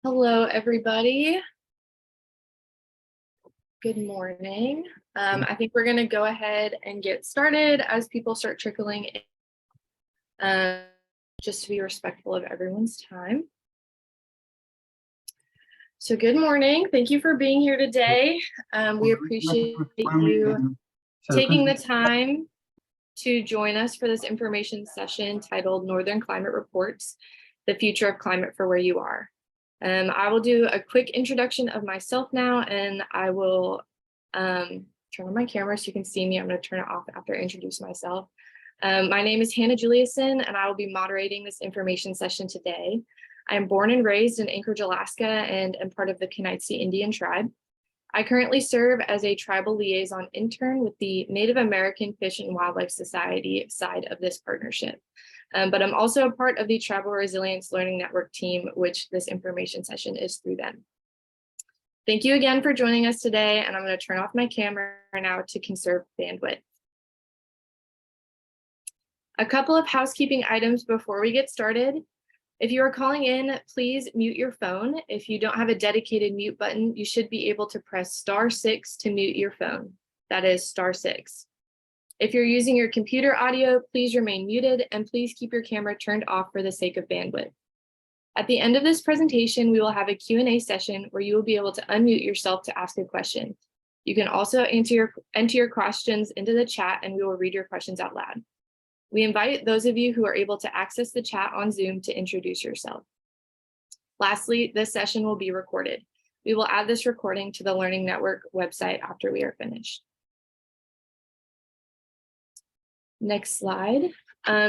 Hello, everybody. Good morning. I think we're going to go ahead and get started as people start trickling in, just to be respectful of everyone's time. So good morning. Thank you for being here today. We appreciate you taking the time to join us for this information session titled Northern Climate Reports, the Future of Climate for Where You Are. I will do a quick introduction of myself now, and I will turn on my camera so you can see me. I'm going to turn it off after I introduce myself. My name is Hannah Juliuson, and I will be moderating this information session today. I am born and raised in Anchorage, Alaska, and am part of the Kinaitsi Indian tribe. I currently serve as a tribal liaison intern with the Native American Fish and Wildlife Society side of this partnership. But I'm also a part of the Tribal Resilience Learning Network team, which this information session is through them. Thank you again for joining us today, and I'm going to turn off my camera now to conserve bandwidth. A couple of housekeeping items before we get started. If you are calling in, please mute your phone. If you don't have a dedicated mute button, you should be able to press *6 to mute your phone. That is *6. If you're using your computer audio, please remain muted and please keep your camera turned off for the sake of bandwidth. At the end of this presentation, we will have a Q&A session where you will be able to unmute yourself to ask a question. You can also enter your questions into the chat and we will read your questions out loud. We invite those of you who are able to access the chat on Zoom to introduce yourself. Lastly, this session will be recorded. We will add this recording to the Learning Network website after we are finished. Next slide.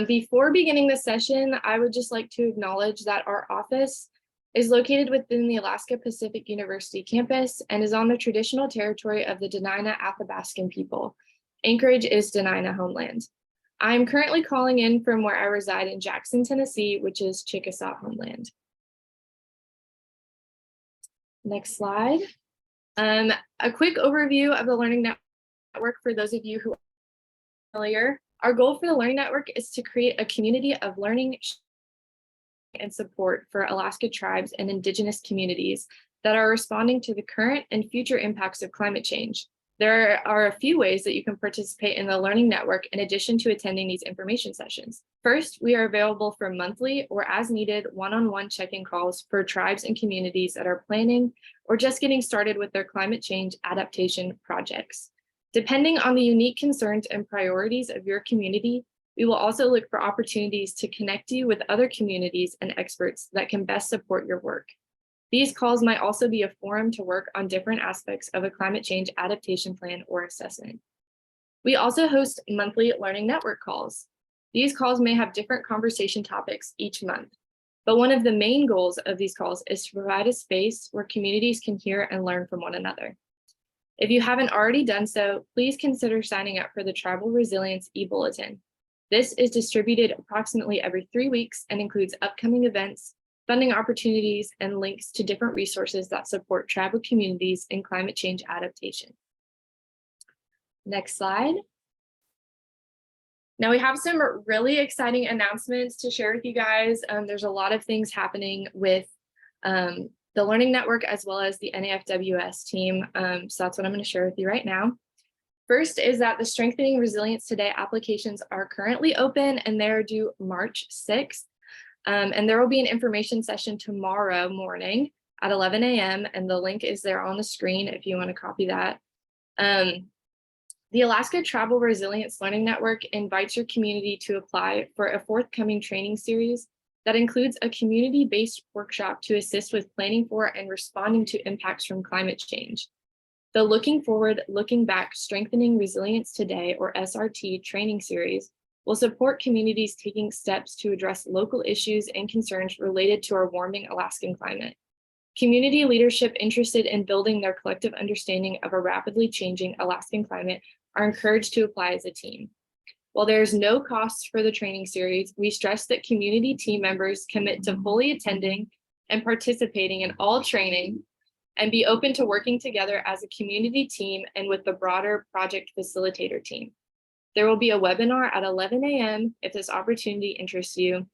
Before beginning the session, I would just like to acknowledge that our office is located within the Alaska Pacific University campus and is on the traditional territory of the Dena'ina Athabascan people. Anchorage is Dena'ina homeland. I'm currently calling in from where I reside in Jackson, Tennessee, which is Chickasaw homeland. Next slide. A quick overview of the Learning Network for those of you who are familiar. Our goal for the Learning Network is to create a community of learning and support for Alaska tribes and Indigenous communities that are responding to the current and future impacts of climate change. There are a few ways that you can participate in the Learning Network in addition to attending these information sessions. First, we are available for monthly or as needed one-on-one check-in calls for tribes and communities that are planning or just getting started with their climate change adaptation projects. Depending on the unique concerns and priorities of your community, we will also look for opportunities to connect you with other communities and experts that can best support your work. These calls might also be a forum to work on different aspects of a climate change adaptation plan or assessment. We also host monthly Learning Network calls. These calls may have different conversation topics each month, but one of the main goals of these calls is to provide a space where communities can hear and learn from one another. If you haven't already done so, please consider signing up for the Tribal Resilience e-Bulletin. This is distributed approximately every 3 weeks and includes upcoming events, funding opportunities, and links to different resources that support tribal communities in climate change adaptation. Next slide. Now we have some really exciting announcements to share with you guys. There's a lot of things happening with the Learning Network as well as the NAFWS team. So that's what I'm going to share with you right now. First is that the Strengthening Resilience Today applications are currently open and they're due March 6th. And there will be an information session tomorrow morning at 11 a.m. and the link is there on the screen if you want to copy that. The Alaska Tribal Resilience Learning Network invites your community to apply for a forthcoming training series that includes a community-based workshop to assist with planning for and responding to impacts from climate change. The Looking Forward, Looking Back, Strengthening Resilience Today, or SRT training series will support communities taking steps to address local issues and concerns related to our warming Alaskan climate. Community leadership interested in building their collective understanding of a rapidly changing Alaskan climate are encouraged to apply as a team. While there is no cost for the training series, we stress that community team members commit to fully attending and participating in all training and be open to working together as a community team and with the broader project facilitator team. There will be a webinar at 11 a.m. if this opportunity interests you.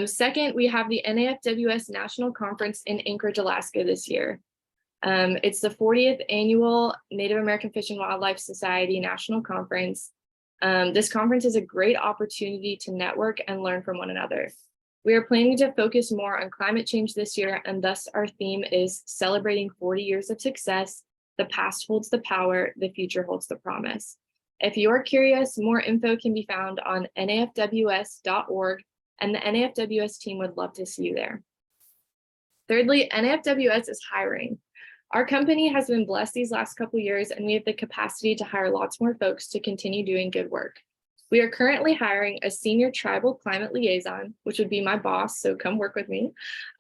Second, we have the NAFWS National Conference in Anchorage, Alaska this year. It's the 40th annual Native American Fish and Wildlife Society National Conference. This conference is a great opportunity to network and learn from one another. We are planning to focus more on climate change this year, and thus our theme is celebrating 40 years of success. The past holds the power, the future holds the promise. If you're curious, more info can be found on nafws.org, and the NAFWS team would love to see you there. Thirdly, NAFWS is hiring. Our company has been blessed these last couple years, and we have the capacity to hire lots more folks to continue doing good work. We are currently hiring a senior tribal climate liaison, which would be my boss, so come work with me.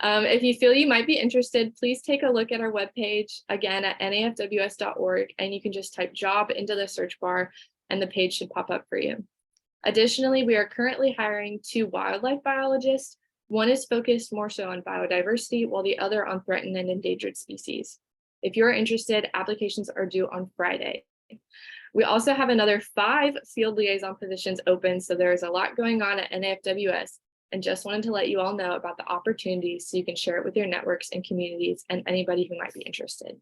If you feel you might be interested, please take a look at our webpage, again at nafws.org, and you can just type job into the search bar and the page should pop up for you. Additionally, we are currently hiring 2 wildlife biologists. One is focused more so on biodiversity, while the other on threatened and endangered species. If you're interested, applications are due on Friday. We also have another 5 field liaison positions open, so there is a lot going on at NAFWS, and just wanted to let you all know about the opportunities so you can share it with your networks and communities and anybody who might be interested.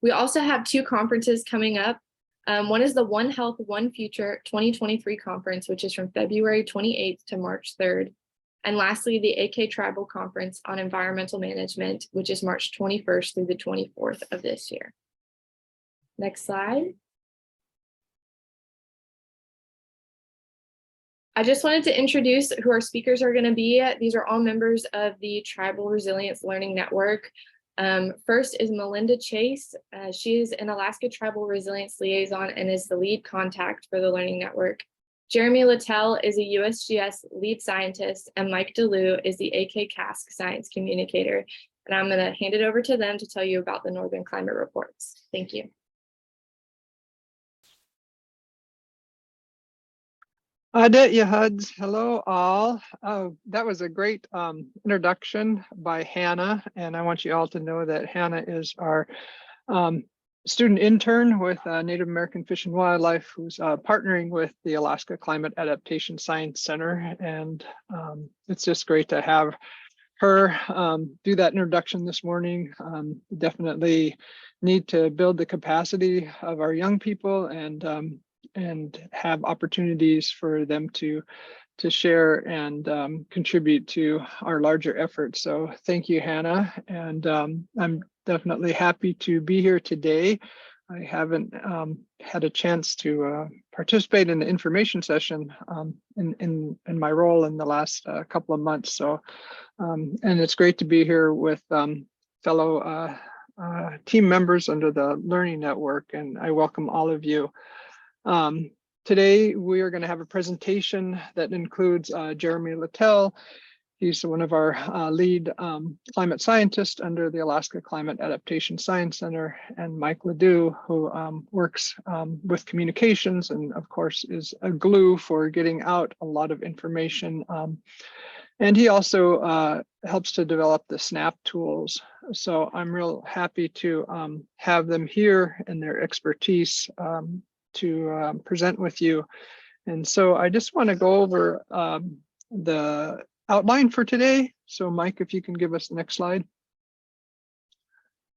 We also have 2 conferences coming up. One is the One Health, One Future 2023 conference, which is from February 28th to March 3rd. And lastly, the AK Tribal Conference on Environmental Management, which is March 21st through the 24th of this year. Next slide. I just wanted to introduce who our speakers are going to be. These are all members of the Tribal Resilience Learning Network. First is Malinda Chase. She is an Alaska Tribal Resilience Liaison and is the lead contact for the Learning Network. Jeremy Littell is a USGS lead scientist, and Mike DeLue is the AK CASC science communicator. And I'm going to hand it over to them to tell you about the Northern Climate Reports. Thank you. Adit Yahuds, hello all. That was a great introduction by Hannah, and I want you all to know that Hannah is our student intern with Native American Fish and Wildlife, who's partnering with the Alaska Climate Adaptation Science Center, and it's just great to have her do that introduction this morning. Definitely need to build the capacity of our young people and have opportunities for them to share and contribute to our larger efforts. So thank you, Hannah. And I'm definitely happy to be here today. I haven't had a chance to participate in the information session in my role in the last couple of months. So, and it's great to be here with fellow team members under the Learning Network, and I welcome all of you. Today, we are going to have a presentation that includes Jeremy Littell. He's one of our lead climate scientists under the Alaska Climate Adaptation Science Center, and Mike Ledoux, who works with communications and, of course, is a glue for getting out a lot of information. And he also helps to develop the SNAP tools. So I'm real happy to have them here and their expertise to present with you. And so I just want to go over the outline for today. So Mike, if you can give us the next slide.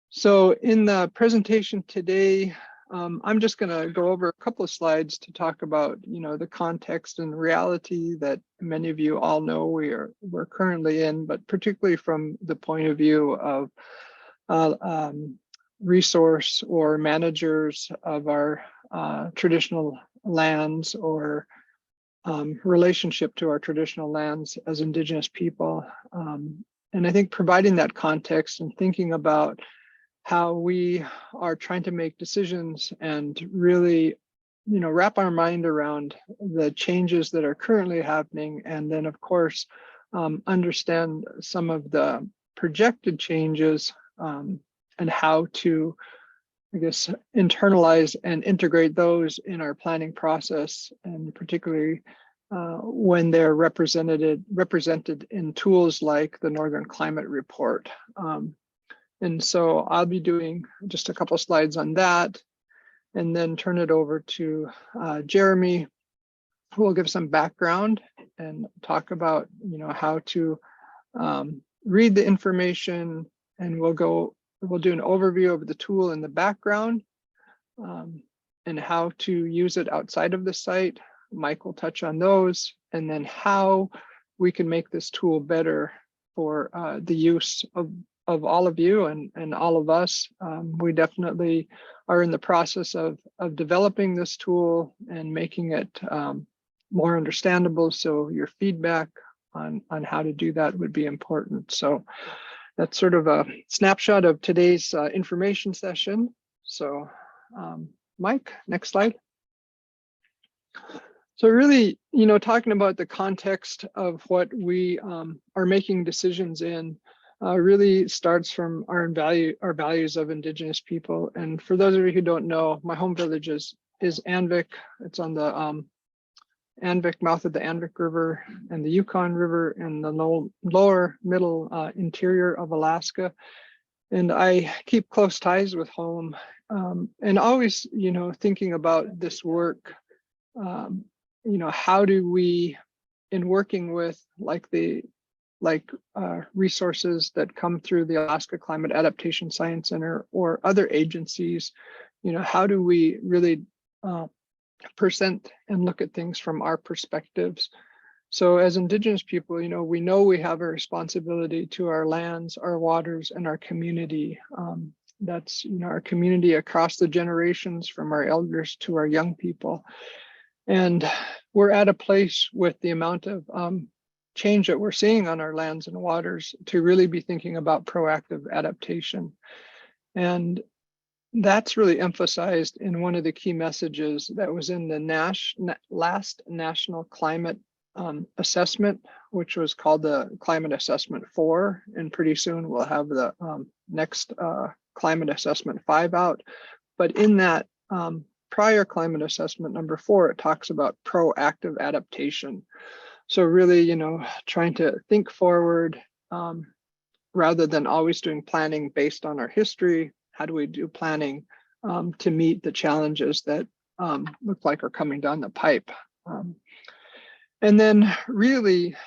So in the presentation today, I'm just going to go over a couple of slides to talk about, the context and reality that many of you all know we're currently in, but particularly from the point of view of resource or managers of our traditional lands or relationship to our traditional lands as Indigenous people. And I think providing that context and thinking about how we are trying to make decisions and really, wrap our mind around the changes that are currently happening. And then, of course, understand some of the projected changes and how to, internalize and integrate those in our planning process, and particularly when they're represented in tools like the Northern Climate Report. And so I'll be doing just a couple slides on that. and then turn it over to Jeremy, who will give some background and talk about, how to read the information, and we'll do an overview of the tool in the background and how to use it outside of the site. Mike will touch on those, and then how we can make this tool better for the use of all of you and all of us. We definitely are in the process of developing this tool and making it more understandable. So your feedback on how to do that would be important. So that's sort of a snapshot of today's information session. So Mike, next slide. So really, talking about the context of what we are making decisions in really starts from our values of Indigenous people. And for those of you who don't know, my home village is Anvik. It's on the Anvik, mouth of the Anvik River and the Yukon River in the lower middle interior of Alaska. And I keep close ties with home and always, thinking about this work. How do we, in working with resources that come through the Alaska Climate Adaptation Science Center or other agencies, how do we really present and look at things from our perspectives? So as Indigenous people, we know we have a responsibility to our lands, our waters, and our community. That's, our community across the generations, from our elders to our young people. And we're at a place with the amount of change that we're seeing on our lands and waters to really be thinking about proactive adaptation. And that's really emphasized in one of the key messages that was in the last National Climate Assessment, which was called the Climate Assessment 4. And pretty soon we'll have the next Climate Assessment 5 out. But in that prior climate assessment number 4, it talks about proactive adaptation. So really, trying to think forward rather than always doing planning based on our history. How do we do planning to meet the challenges that look like are coming down the pipe? And then really,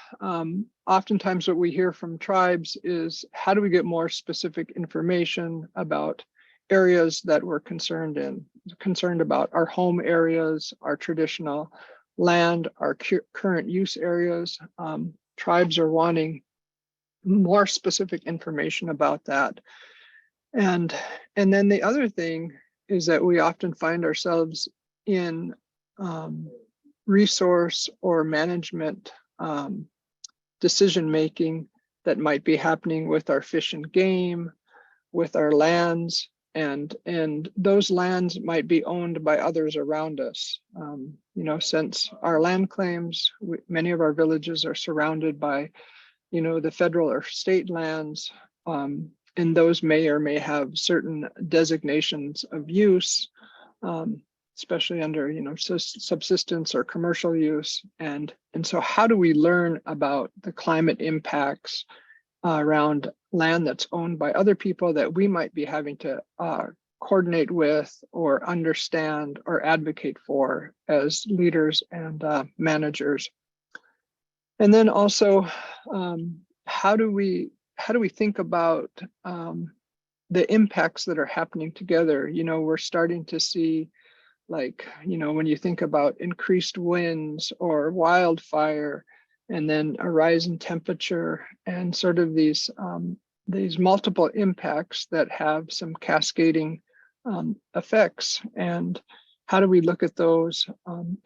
oftentimes what we hear from tribes is, how do we get more specific information about areas that we're concerned about, our home areas, our traditional land, our current use areas. Tribes are wanting more specific information about that. And then the other thing is that we often find ourselves in resource or management decision making that might be happening with our fish and game, with our lands, and those lands might be owned by others around us. Since our land claims, many of our villages are surrounded by, the federal or state lands, and those may or may have certain designations of use, especially under, subsistence or commercial use. And so how do we learn about the climate impacts around land that's owned by other people that we might be having to coordinate with or understand or advocate for as leaders and managers? And then also, how do we think about the impacts that are happening together? We're starting to see, when you think about increased winds or wildfire, and then a rise in temperature, and sort of these multiple impacts that have some cascading effects. And how do we look at those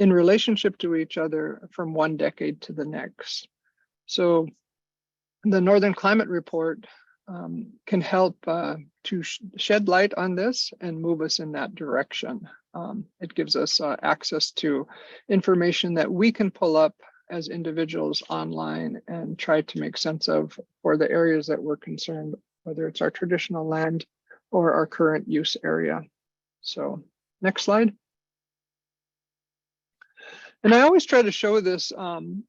in relationship to each other from one decade to the next? So the Northern Climate Report can help to shed light on this and move us in that direction. It gives us access to information that we can pull up as individuals online and try to make sense of for the areas that we're concerned, whether it's our traditional land or our current use area. So next slide. And I always try to show this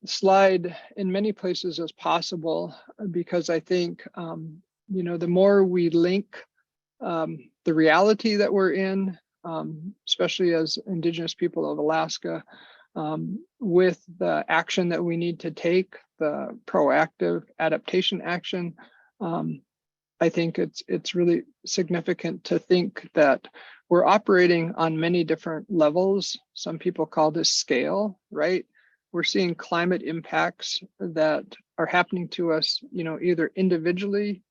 slide in many places as possible, because I think, the more we link the reality that we're in especially as Indigenous people of Alaska, with the action that we need to take, the proactive adaptation action. I think it's really significant to think that we're operating on many different levels. Some people call this scale, right? We're seeing climate impacts that are happening to us, either individually,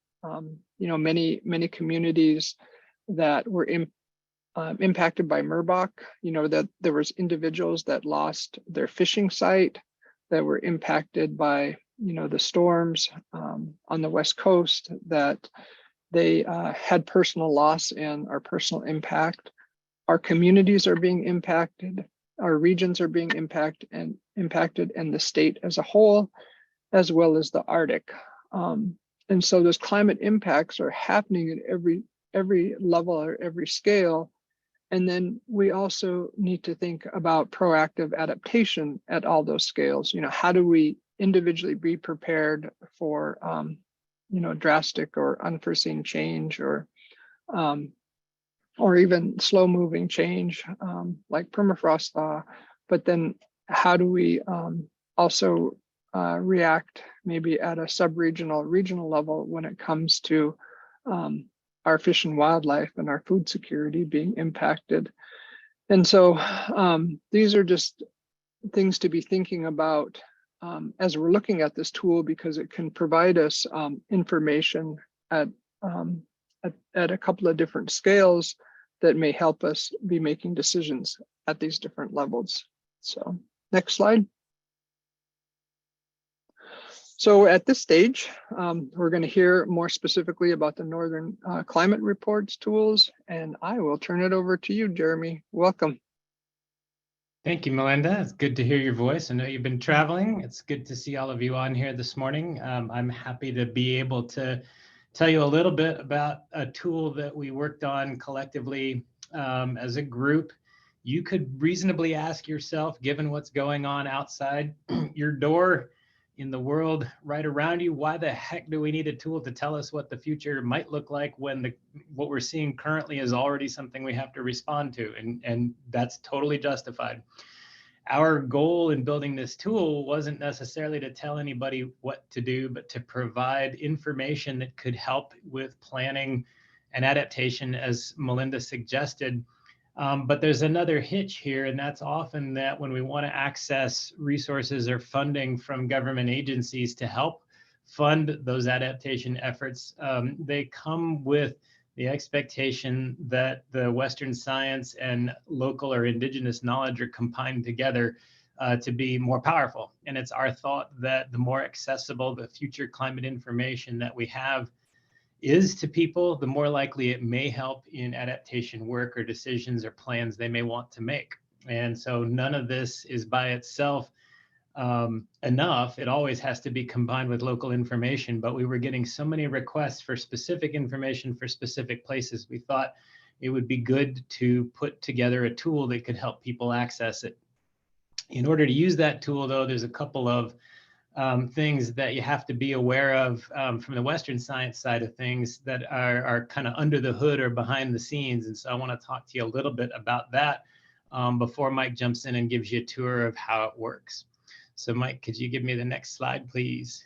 many communities that were impacted by Merbok, that there was individuals that lost their fishing site, that were impacted by, the storms on the West Coast, that they had personal loss and our personal impact. Our communities are being impacted, our regions are being impacted, and the state as a whole, as well as the Arctic. And so those climate impacts are happening at every level or every scale. And then we also need to think about proactive adaptation at all those scales. How do we individually be prepared for drastic or unforeseen change, or even slow moving change, like permafrost thaw? But then how do we also react maybe at a sub-regional, regional level when it comes to our fish and wildlife and our food security being impacted? And so these are just things to be thinking about as we're looking at this tool, because it can provide us information at a couple of different scales that may help us be making decisions at these different levels. So next slide. So at this stage, we're going to hear more specifically about the Northern Climate Reports tools, and I will turn it over to you, Jeremy. Welcome. Thank you, Malinda. It's good to hear your voice. I know you've been traveling. It's good to see all of you on here this morning. I'm happy to be able to tell you a little bit about a tool that we worked on collectively as a group. You could reasonably ask yourself, given what's going on outside your door in the world right around you, why the heck do we need a tool to tell us what the future might look like when what we're seeing currently is already something we have to respond to? And that's totally justified. Our goal in building this tool wasn't necessarily to tell anybody what to do, but to provide information that could help with planning and adaptation, as Malinda suggested. But there's another hitch here, and that's often that when we want to access resources or funding from government agencies to help fund those adaptation efforts, they come with the expectation that the Western science and local or indigenous knowledge are combined together to be more powerful. And it's our thought that the more accessible the future climate information that we have is to people, the more likely it may help in adaptation work or decisions or plans they may want to make. And so none of this is by itself enough. It always has to be combined with local information, but we were getting so many requests for specific information for specific places. We thought it would be good to put together a tool that could help people access it. In order to use that tool, though, there's a couple of things that you have to be aware of from the Western science side of things that are kind of under the hood or behind the scenes. And so I want to talk to you a little bit about that before Mike jumps in and gives you a tour of how it works. So Mike, could you give me the next slide, please?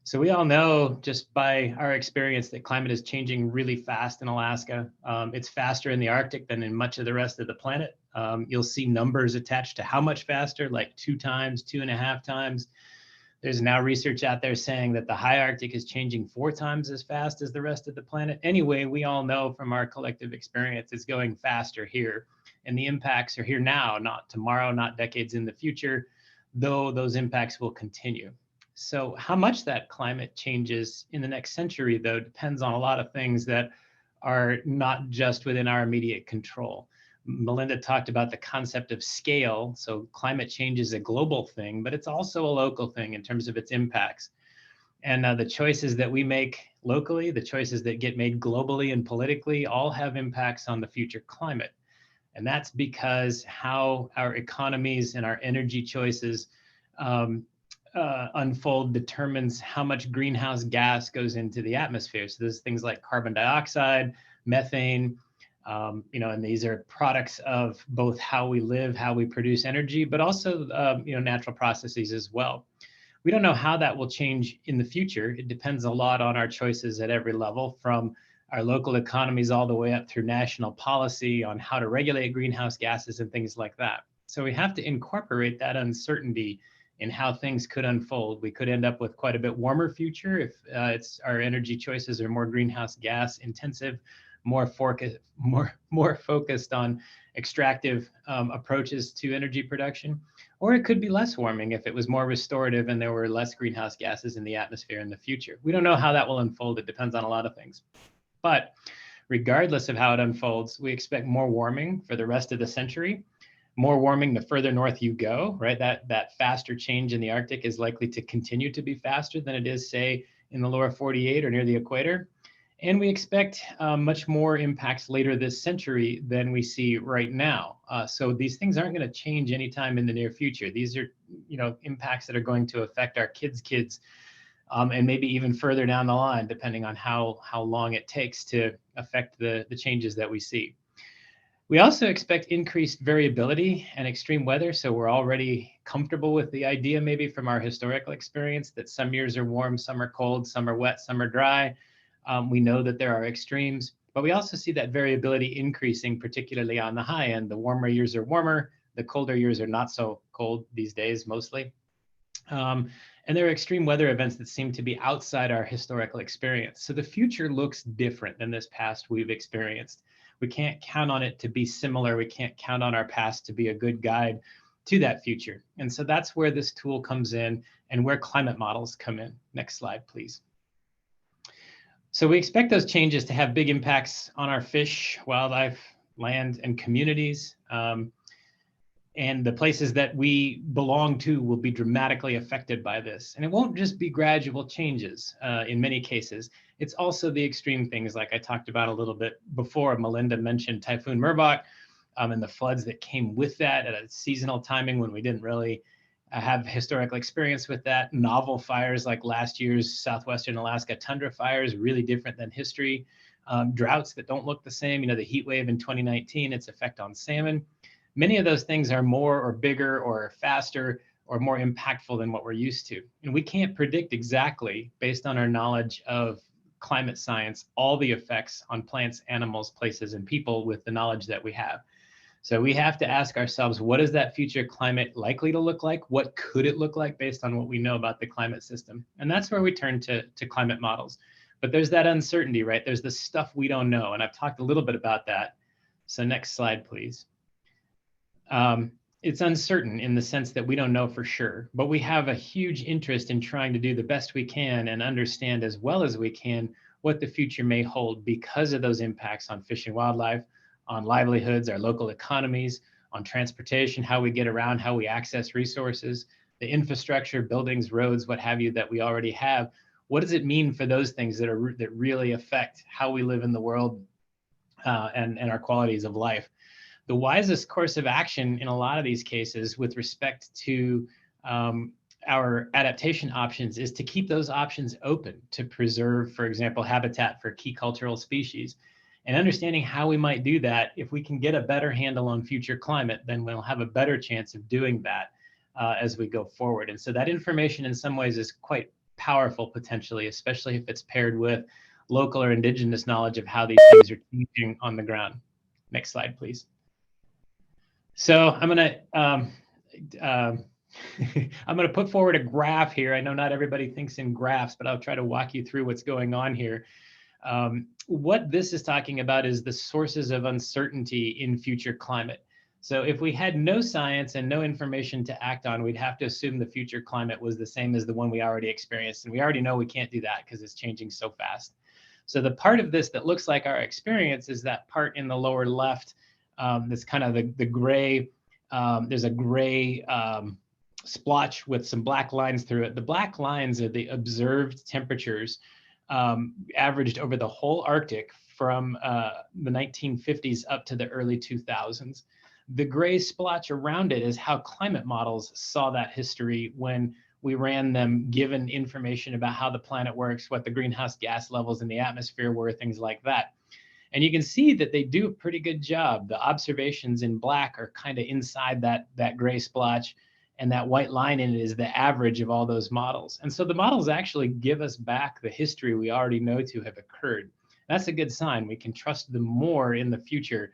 So we all know just by our experience that climate is changing really fast in Alaska. It's faster in the Arctic than in much of the rest of the planet. You'll see numbers attached to how much faster, like 2 times, 2.5 times. There's now research out there saying that the high Arctic is changing 4 times as fast as the rest of the planet. Anyway, we all know from our collective experience it's going faster here. And the impacts are here now, not tomorrow, not decades in the future, though those impacts will continue. So how much that climate changes in the next century, though, depends on a lot of things that are not just within our immediate control. Malinda talked about the concept of scale. So climate change is a global thing, but it's also a local thing in terms of its impacts. And the choices that we make locally, the choices that get made globally and politically, all have impacts on the future climate. And that's because how our economies and our energy choices unfold determines how much greenhouse gas goes into the atmosphere. So there's things like carbon dioxide, methane, And these are products of both how we live, how we produce energy, but also, natural processes as well. We don't know how that will change in the future. It depends a lot on our choices at every level, from our local economies all the way up through national policy on how to regulate greenhouse gases and things like that. So we have to incorporate that uncertainty in how things could unfold. We could end up with quite a bit warmer future if our energy choices are more greenhouse gas intensive, more focused on extractive approaches to energy production. Or it could be less warming if it was more restorative and there were less greenhouse gases in the atmosphere in the future. We don't know how that will unfold. It depends on a lot of things. But regardless of how it unfolds, we expect more warming for the rest of the century. More warming the further north you go, right? That faster change in the Arctic is likely to continue to be faster than it is, say, in the lower 48 or near the equator. And we expect much more impacts later this century than we see right now. So these things aren't going to change anytime in the near future. These are, impacts that are going to affect our kids' kids, and maybe even further down the line, depending on how long it takes to affect the changes that we see. We also expect increased variability and extreme weather. So we're already comfortable with the idea, maybe from our historical experience, that some years are warm, some are cold, some are wet, some are dry. We know that there are extremes, but we also see that variability increasing, particularly on the high end. The warmer years are warmer, the colder years are not so cold these days, mostly. And there are extreme weather events that seem to be outside our historical experience. So the future looks different than this past we've experienced. We can't count on it to be similar. We can't count on our past to be a good guide to that future. And so that's where this tool comes in and where climate models come in. Next slide, please. So we expect those changes to have big impacts on our fish, wildlife, land, and communities. And the places that we belong to will be dramatically affected by this. And it won't just be gradual changes in many cases. It's also the extreme things like I talked about a little bit before. Malinda mentioned Typhoon Merbok and the floods that came with that at a seasonal timing when we didn't really have historical experience with that. Novel fires like last year's Southwestern Alaska tundra fires, really different than history. Droughts that don't look the same. The heat wave in 2019, its effect on salmon. Many of those things are more or bigger or faster or more impactful than what we're used to. And we can't predict exactly, based on our knowledge of climate science, all the effects on plants, animals, places, and people with the knowledge that we have. So we have to ask ourselves, what is that future climate likely to look like? What could it look like based on what we know about the climate system? And that's where we turn to climate models. But there's that uncertainty, right? There's the stuff we don't know. And I've talked a little bit about that. So next slide, please. It's uncertain in the sense that we don't know for sure, but we have a huge interest in trying to do the best we can and understand as well as we can what the future may hold because of those impacts on fish and wildlife, on livelihoods, our local economies, on transportation, how we get around, how we access resources, the infrastructure, buildings, roads, what have you, that we already have. What does it mean for those things that really affect how we live in the world and our qualities of life? The wisest course of action in a lot of these cases with respect to our adaptation options is to keep those options open to preserve, for example, habitat for key cultural species. And understanding how we might do that, if we can get a better handle on future climate, then we'll have a better chance of doing that as we go forward. And so that information in some ways is quite powerful potentially, especially if it's paired with local or indigenous knowledge of how these things are changing on the ground. Next slide, please. So I'm gonna put forward a graph here. I know not everybody thinks in graphs, but I'll try to walk you through what's going on here. What this is talking about is the sources of uncertainty in future climate. So if we had no science and no information to act on, we'd have to assume the future climate was the same as the one we already experienced. And we already know we can't do that because it's changing so fast. So the part of this that looks like our experience is that part in the lower left. That's kind of the gray, there's a gray splotch with some black lines through it. The black lines are the observed temperatures averaged over the whole Arctic from the 1950s up to the early 2000s. The gray splotch around it is how climate models saw that history when we ran them, given information about how the planet works, what the greenhouse gas levels in the atmosphere were, things like that. And you can see that they do a pretty good job. The observations in black are kind of inside that gray splotch, and that white line in it is the average of all those models. And so the models actually give us back the history we already know to have occurred. That's a good sign. We can trust them more in the future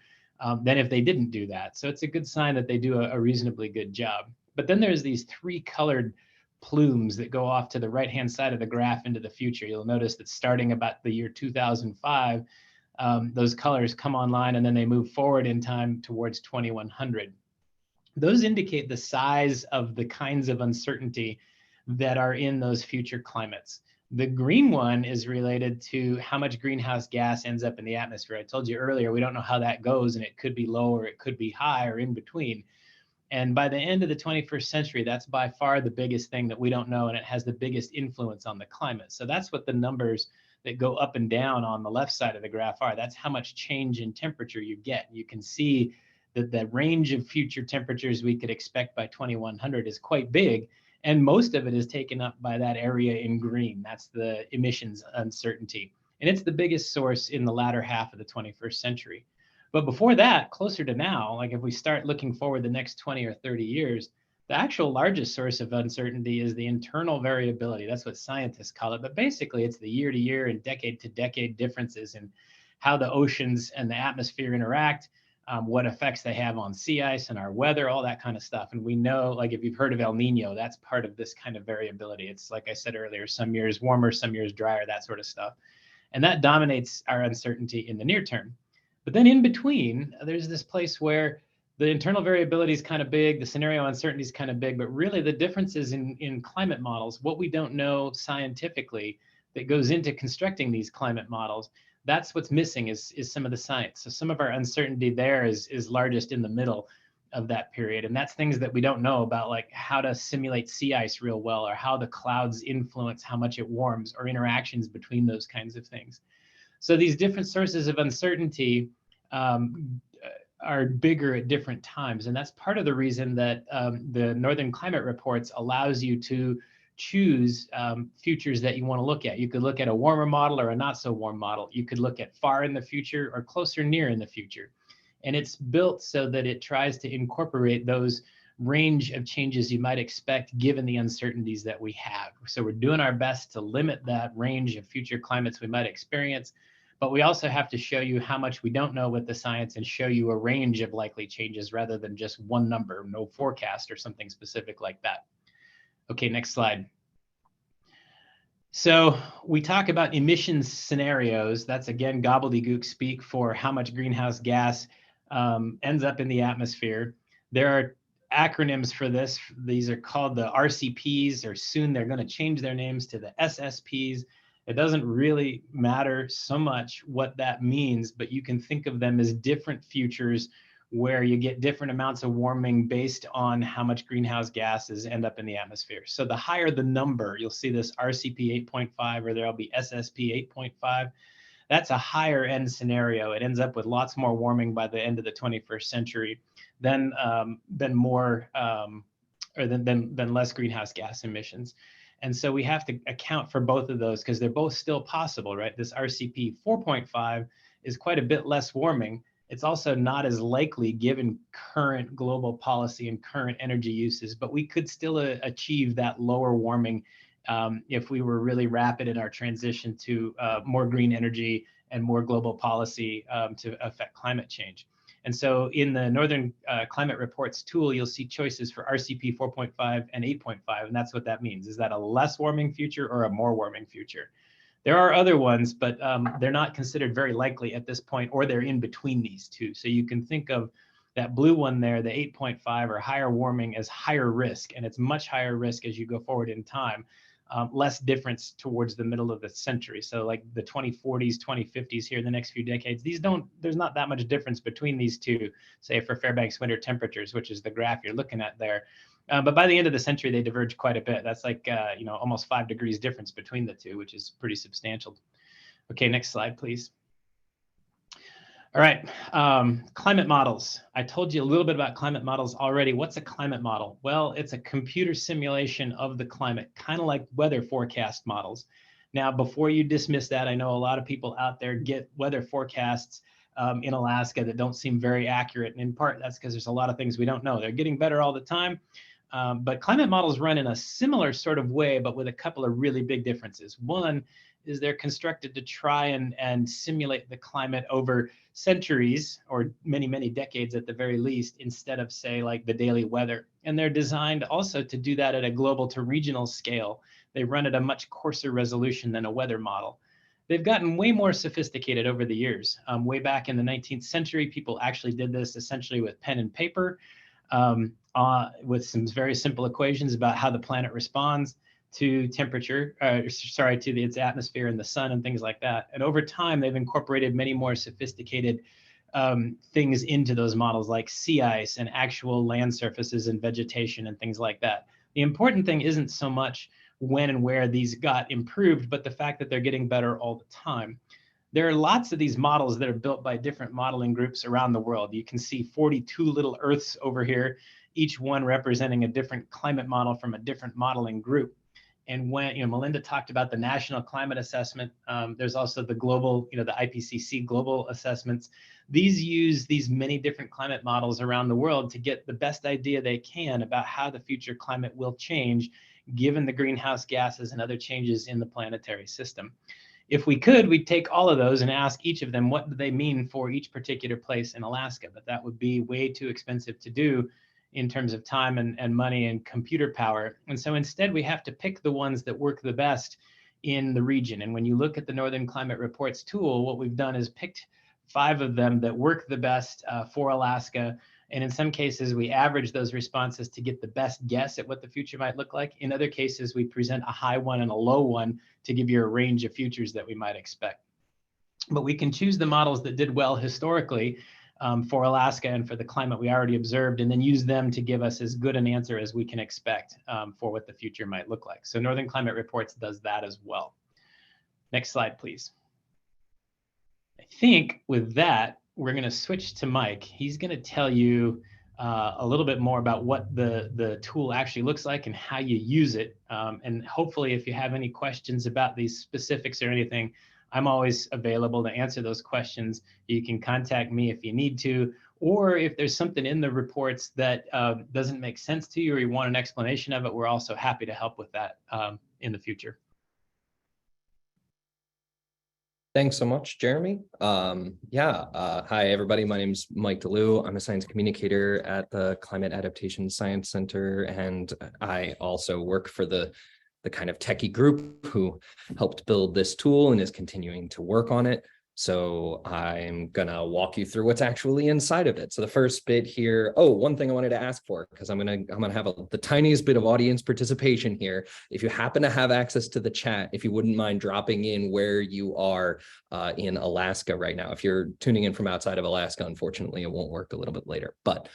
than if they didn't do that. So it's a good sign that they do a reasonably good job. But then there's these 3 colored plumes that go off to the right-hand side of the graph into the future. You'll notice that starting about the year 2005, those colors come online and then they move forward in time towards 2100. Those indicate the size of the kinds of uncertainty that are in those future climates. The green one is related to how much greenhouse gas ends up in the atmosphere. I told you earlier, we don't know how that goes, and it could be low or it could be high or in between. And by the end of the 21st century, that's by far the biggest thing that we don't know, and it has the biggest influence on the climate. So that's what the numbers that go up and down on the left side of the graph are. That's how much change in temperature you get. You can see that the range of future temperatures we could expect by 2100 is quite big, and most of it is taken up by that area in green. That's the emissions uncertainty, and it's the biggest source in the latter half of the 21st century. But before that, closer to now, like if we start looking forward the next 20 or 30 years, the actual largest source of uncertainty is the internal variability. That's what scientists call it. But basically, it's the year-to-year and decade-to-decade differences in how the oceans and the atmosphere interact, what effects they have on sea ice and our weather, all that kind of stuff. And we know, like if you've heard of El Nino, that's part of this kind of variability. It's like I said earlier, some years warmer, some years drier, that sort of stuff. And that dominates our uncertainty in the near term. But then in between, there's this place where the internal variability is kind of big, the scenario uncertainty is kind of big, but really the differences in climate models, what we don't know scientifically that goes into constructing these climate models, that's what's missing is some of the science. So some of our uncertainty there is largest in the middle of that period. And that's things that we don't know about, like how to simulate sea ice real well, or how the clouds influence how much it warms, or interactions between those kinds of things. So these different sources of uncertainty are bigger at different times. And that's part of the reason that the Northern Climate Reports allows you to choose futures that you want to look at. You could look at a warmer model or a not so warm model. You could look at far in the future or closer near in the future. And it's built so that it tries to incorporate those range of changes you might expect given the uncertainties that we have. So we're doing our best to limit that range of future climates we might experience, but we also have to show you how much we don't know with the science and show you a range of likely changes rather than just one number, no forecast or something specific like that. Okay, next slide. So we talk about emissions scenarios. That's again gobbledygook speak for how much greenhouse gas ends up in the atmosphere. There are acronyms for this. These are called the RCPs, or soon they're going to change their names to the SSPs. It doesn't really matter so much what that means, but you can think of them as different futures where you get different amounts of warming based on how much greenhouse gases end up in the atmosphere. So the higher the number, you'll see this RCP 8.5, or there'll be SSP 8.5. That's a higher end scenario. It ends up with lots more warming by the end of the 21st century than less greenhouse gas emissions. And so we have to account for both of those because they're both still possible, right? This RCP 4.5 is quite a bit less warming. It's also not as likely given current global policy and current energy uses, but we could still achieve that lower warming if we were really rapid in our transition to more green energy and more global policy to affect climate change. And so in the Northern Climate Reports tool, you'll see choices for RCP 4.5 and 8.5, and that's what that means. Is that a less warming future or a more warming future? There are other ones, but they're not considered very likely at this point, or they're in between these two. So you can think of that blue one there, the 8.5 or higher warming, as higher risk, and it's much higher risk as you go forward in time. Less difference towards the middle of the century. So like the 2040s, 2050s here in the next few decades, there's not that much difference between these two, say for Fairbanks winter temperatures, which is the graph you're looking at there. But by the end of the century, they diverge quite a bit. That's like, almost 5 degrees difference between the two, which is pretty substantial. Okay, next slide, please. All right, climate models. I told you a little bit about climate models already. What's a climate model? Well, it's a computer simulation of the climate, kind of like weather forecast models. Now, before you dismiss that, I know a lot of people out there get weather forecasts in Alaska that don't seem very accurate. And in part, that's because there's a lot of things we don't know. They're getting better all the time. But climate models run in a similar sort of way, but with a couple of really big differences. One is they're constructed to try and simulate the climate over centuries or many, many decades at the very least, instead of, say, like the daily weather. And they're designed also to do that at a global to regional scale. They run at a much coarser resolution than a weather model. They've gotten way more sophisticated over the years. Way back in the 19th century, people actually did this essentially with pen and paper, with some very simple equations about how the planet responds to temperature, to its atmosphere and the sun and things like that. And over time, they've incorporated many more sophisticated things into those models, like sea ice and actual land surfaces and vegetation and things like that. The important thing isn't so much when and where these got improved, but the fact that they're getting better all the time. There are lots of these models that are built by different modeling groups around the world. You can see 42 little Earths over here, each one representing a different climate model from a different modeling group. And when, Malinda talked about the National Climate Assessment, there's also the global, the IPCC global assessments. These use these many different climate models around the world to get the best idea they can about how the future climate will change, given the greenhouse gases and other changes in the planetary system. If we could, we'd take all of those and ask each of them, what do they mean for each particular place in Alaska? But that would be way too expensive to do in terms of time and money and computer power. And so instead, we have to pick the ones that work the best in the region. And when you look at the Northern Climate Reports tool, what we've done is picked 5 of them that work the best for Alaska. And in some cases, we average those responses to get the best guess at what the future might look like. In other cases, we present a high one and a low one to give you a range of futures that we might expect. But we can choose the models that did well historically for Alaska and for the climate we already observed, and then use them to give us as good an answer as we can expect for what the future might look like. So Northern Climate Reports does that as well. Next slide, please. I think with that, we're going to switch to Mike. He's going to tell you a little bit more about what the tool actually looks like and how you use it. And hopefully, if you have any questions about these specifics or anything, I'm always available to answer those questions. You can contact me if you need to, or if there's something in the reports that doesn't make sense to you or you want an explanation of it, we're also happy to help with that in the future. Thanks so much, Jeremy. Hi, everybody. My name is Mike DeLue. I'm a science communicator at the Climate Adaptation Science Center, and I also work for the kind of techie group who helped build this tool and is continuing to work on it. So I'm gonna walk you through what's actually inside of it. So the first bit here, one thing I wanted to ask for, because I'm gonna have the tiniest bit of audience participation here. If you happen to have access to the chat, if you wouldn't mind dropping in where you are in Alaska right now. If you're tuning in from outside of Alaska, unfortunately, it won't work a little bit later. But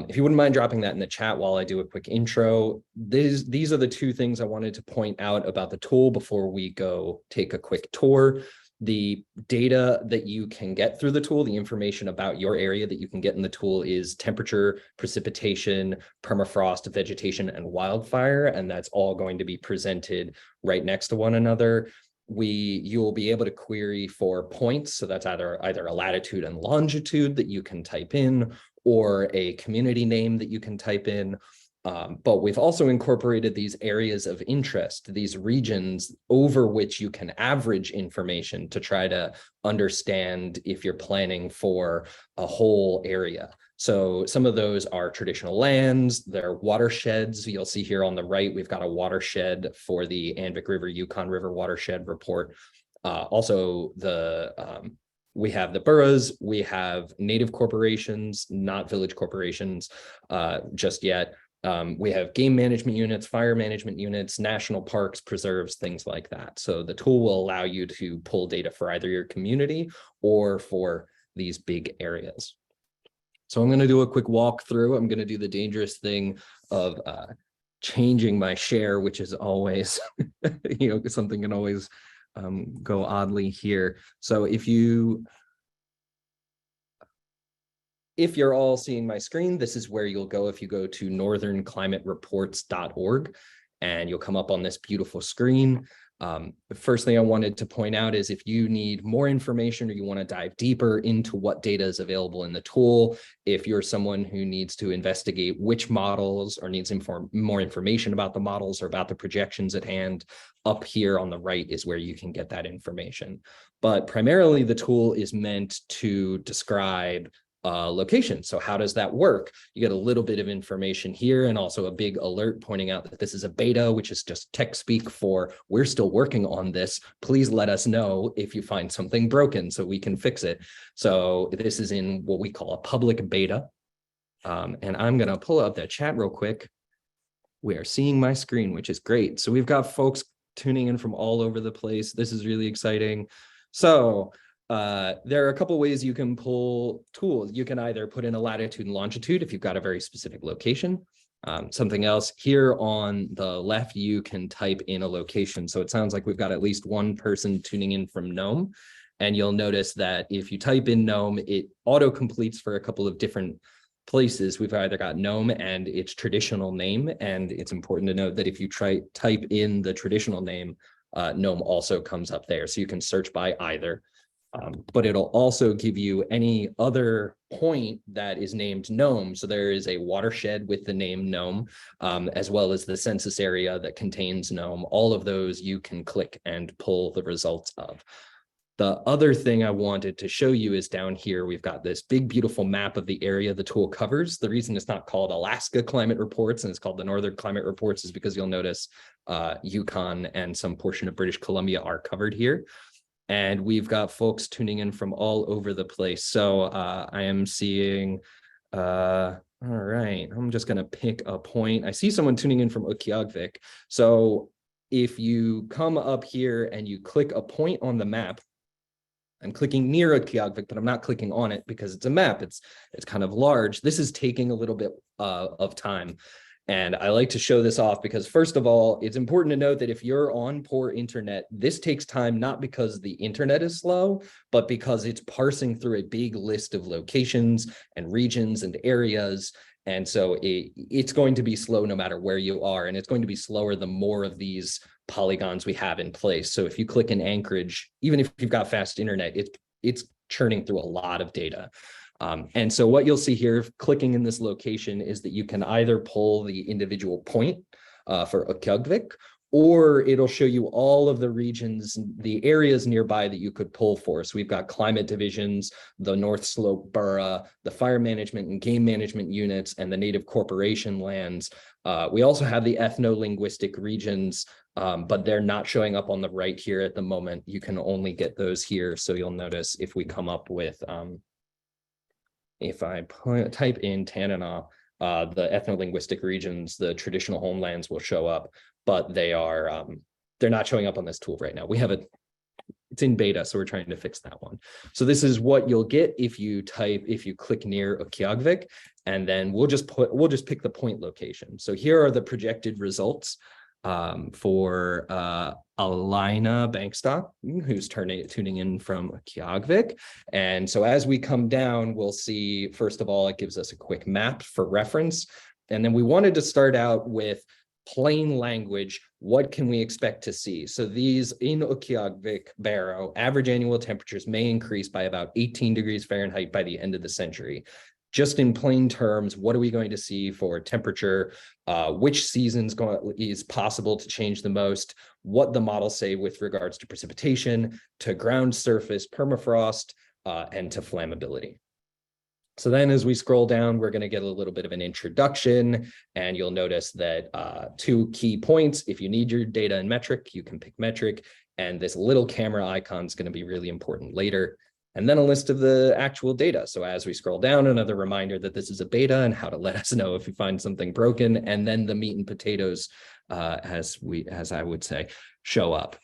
if you wouldn't mind dropping that in the chat while I do a quick intro, these are the 2 things I wanted to point out about the tool before we go take a quick tour. The data that you can get through the tool, the information about your area that you can get in the tool is temperature, precipitation, permafrost, vegetation, and wildfire, and that's all going to be presented right next to one another. You will be able to query for points, so that's either a latitude and longitude that you can type in, or a community name that you can type in. But we've also incorporated these areas of interest, these regions over which you can average information to try to understand if you're planning for a whole area. So some of those are traditional lands, they're watersheds. You'll see here on the right, we've got a watershed for the Anvik River, Yukon River watershed report. We have the boroughs, we have native corporations, not village corporations just yet. We have game management units, fire management units, national parks, preserves, things like that. So the tool will allow you to pull data for either your community or for these big areas. So I'm going to do a quick walkthrough. I'm going to do the dangerous thing of changing my share, which is always, something can always go oddly here. So if you're all seeing my screen, this is where you'll go if you go to northernclimatereports.org, and you'll come up on this beautiful screen. First thing I wanted to point out is if you need more information or you want to dive deeper into what data is available in the tool, if you're someone who needs to investigate which models or needs more information about the models or about the projections at hand, up here on the right is where you can get that information. But primarily the tool is meant to describe location. So how does that work? You get a little bit of information here and also a big alert pointing out that this is a beta, which is just tech speak for we're still working on this. Please let us know if you find something broken so we can fix it. So this is in what we call a public beta. And I'm going to pull up that chat real quick. We are seeing my screen, which is great. So we've got folks tuning in from all over the place. This is really exciting. So there are a couple ways you can pull tools. You can either put in a latitude and longitude if you've got a very specific location. Something else here on the left, you can type in a location. So it sounds like we've got at least one person tuning in from Nome. And you'll notice that if you type in Nome, it auto completes for a couple of different places. We've either got Nome and its traditional name. And it's important to note that if you type in the traditional name, Nome also comes up there. So you can search by either. But it'll also give you any other point that is named Nome. So there is a watershed with the name Nome, as well as the census area that contains Nome. All of those you can click and pull the results of. The other thing I wanted to show you is down here, we've got this big, beautiful map of the area the tool covers. The reason it's not called Alaska Climate Reports and it's called the Northern Climate Reports is because you'll notice Yukon and some portion of British Columbia are covered here. And we've got folks tuning in from all over the place. So I am seeing, all right, I'm just going to pick a point. I see someone tuning in from Utqiagvik. So if you come up here and you click a point on the map, I'm clicking near Utqiagvik, but I'm not clicking on it because it's a map. It's kind of large. This is taking a little bit of time. And I like to show this off because, first of all, it's important to note that if you're on poor internet, this takes time not because the internet is slow, but because it's parsing through a big list of locations and regions and areas. And so it's going to be slow no matter where you are. And it's going to be slower the more of these polygons we have in place. So if you click in Anchorage, even if you've got fast internet, it's churning through a lot of data. And so what you'll see here, clicking in this location, is that you can either pull the individual point for Utqiagvik, or it'll show you all of the regions, the areas nearby that you could pull for. So we've got climate divisions, the North Slope Borough, the fire management and game management units, and the native corporation lands. We also have the ethno-linguistic regions, but they're not showing up on the right here at the moment. You can only get those here. So you'll notice if we come up with if I type in Tanana, the ethno-linguistic regions, the traditional homelands will show up, but they're not showing up on this tool right now. We have it's in beta, so we're trying to fix that one. So this is what you'll get if you click near Utqiagvik, and then we'll just pick the point location. So here are the projected results for Alina Bankstock, who's tuning in from Utqiagvik. And so as we come down, we'll see, first of all, it gives us a quick map for reference. And then we wanted to start out with plain language. What can we expect to see? So these in Utqiagvik Barrow, average annual temperatures may increase by about 18 degrees Fahrenheit by the end of the century. Just in plain terms, what are we going to see for temperature? Which seasons is possible to change the most? What the models say with regards to precipitation, to ground surface, permafrost, and to flammability. So then as we scroll down, we're going to get a little bit of an introduction, and you'll notice that 2 key points. If you need your data in metric, you can pick metric, and this little camera icon is going to be really important later. And then a list of the actual data. So as we scroll down, another reminder that this is a beta and how to let us know if you find something broken, and then the meat and potatoes, as I would say, show up.